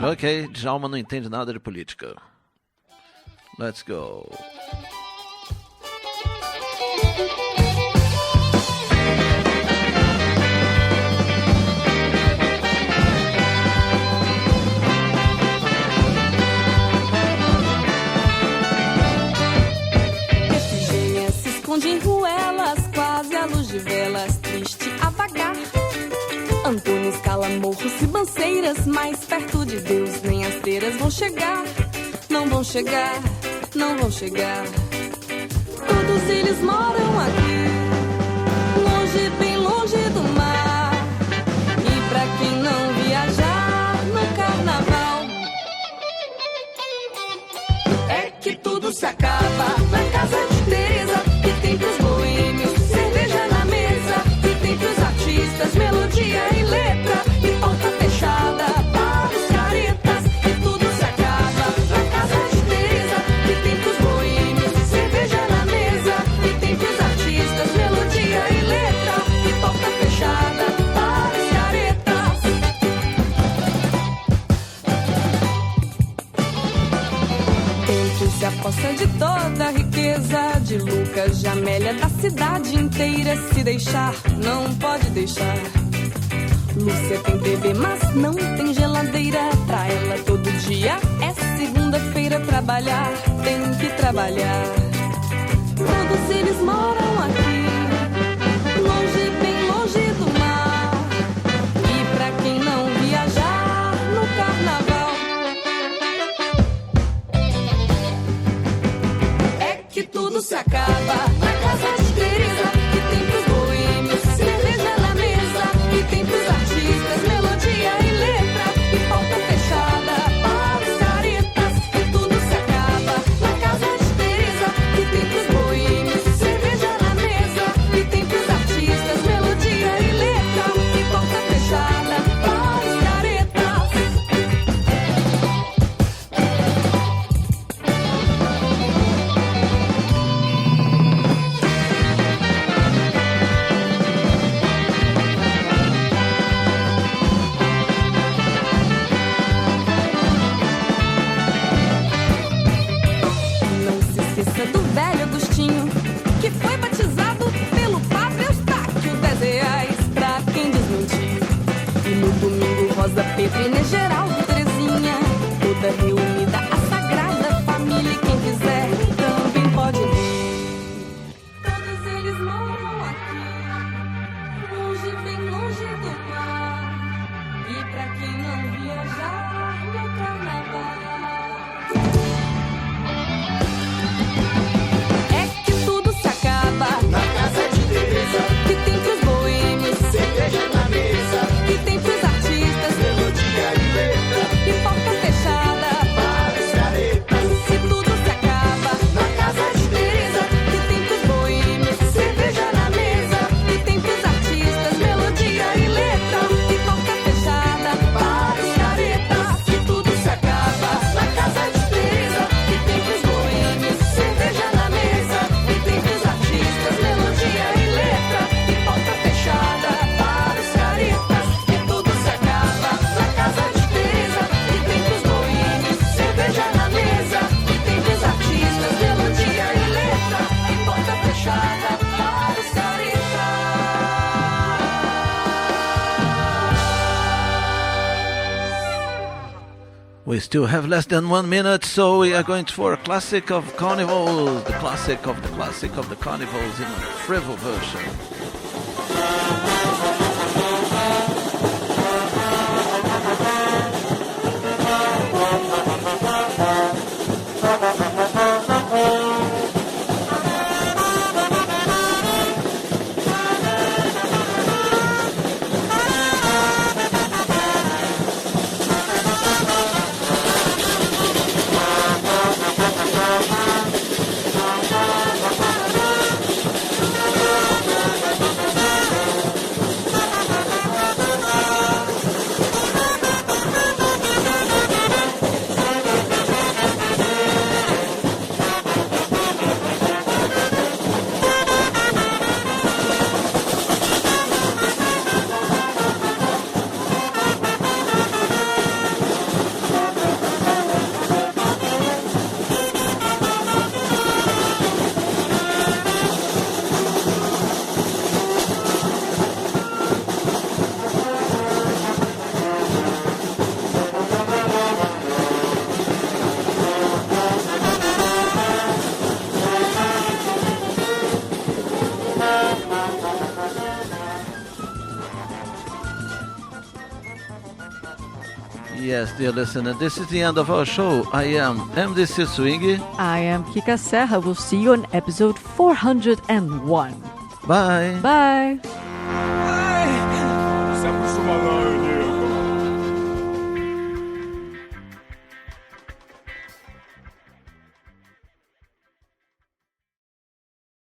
Ok, Djalma não entende nada de política. Let's go. Efigênia se esconde em ruelas, quase à luz de velas, triste a vagar. Antônio escala morros e banceiras, mais perto de Deus nem as freiras vão chegar. Não vão chegar, não vão chegar. Todos eles moram aqui, longe, bem longe do mar. E pra quem não viajar, a posse de toda a riqueza de Lucas, de Amélia, da cidade inteira. Se deixar, não pode deixar. Lúcia tem TV, mas não tem geladeira. Pra ela todo dia é segunda-feira. Trabalhar, tem que trabalhar. Todos eles moram aqui, longe, bem longe do mar. E pra quem não viajar no carnaval, é que tudo se acaba na casa de Teresa, que tem pros boêmios cerveja na mesa, que tem pros artistas melodia e letra, e porta fechada para os caretas. Que tudo se acaba na casa de Teresa, que tem pros boêmios cerveja na mesa, que tem pros artistas melodia e letra, e porta fechada para os caretas. Não se esqueça do velho Agostinho, que foi batizado pelo Padre Eustáquio. 10 reais pra quem desmentir. E no domingo, Rosa, Pedro, Inês, Geraldo, Terezinha, toda reunida, a sagrada família. E quem quiser também pode vir. Todos eles moram aqui, longe, bem longe do mar. E pra quem não viajar no carnaval, é que tudo se acaba na casa de Teresa, que tem pros boêmios cerveja na mesa, que tem pros artistas melodia e letra, e porta fechada para os caretas. Que tudo se acaba na casa de Teresa, que tem pros boêmios cerveja na mesa, que tem pros artistas melodia e letra, e porta fechada para os caretas. Que tudo se acaba na casa de Teresa, que tem pros boêmios cerveja na mesa, que tem pros artistas melodia e letra, e porta fechada para os caretas. Que tudo se acaba na casa de Teresa, que tem pros boêmios cerveja na mesa, que tem pros artistas melodia e letra, e porta fechada para os caretas. We still have less than 1 minute, so we are going for a classic of carnivals, the classic of the carnivals in a Frevo version. Yes, dear listener, this is the end of our show. I am MDC Swingy. I am Kika Serra. We'll see you on episode 401. Bye. Bye. Sempre sou malandro.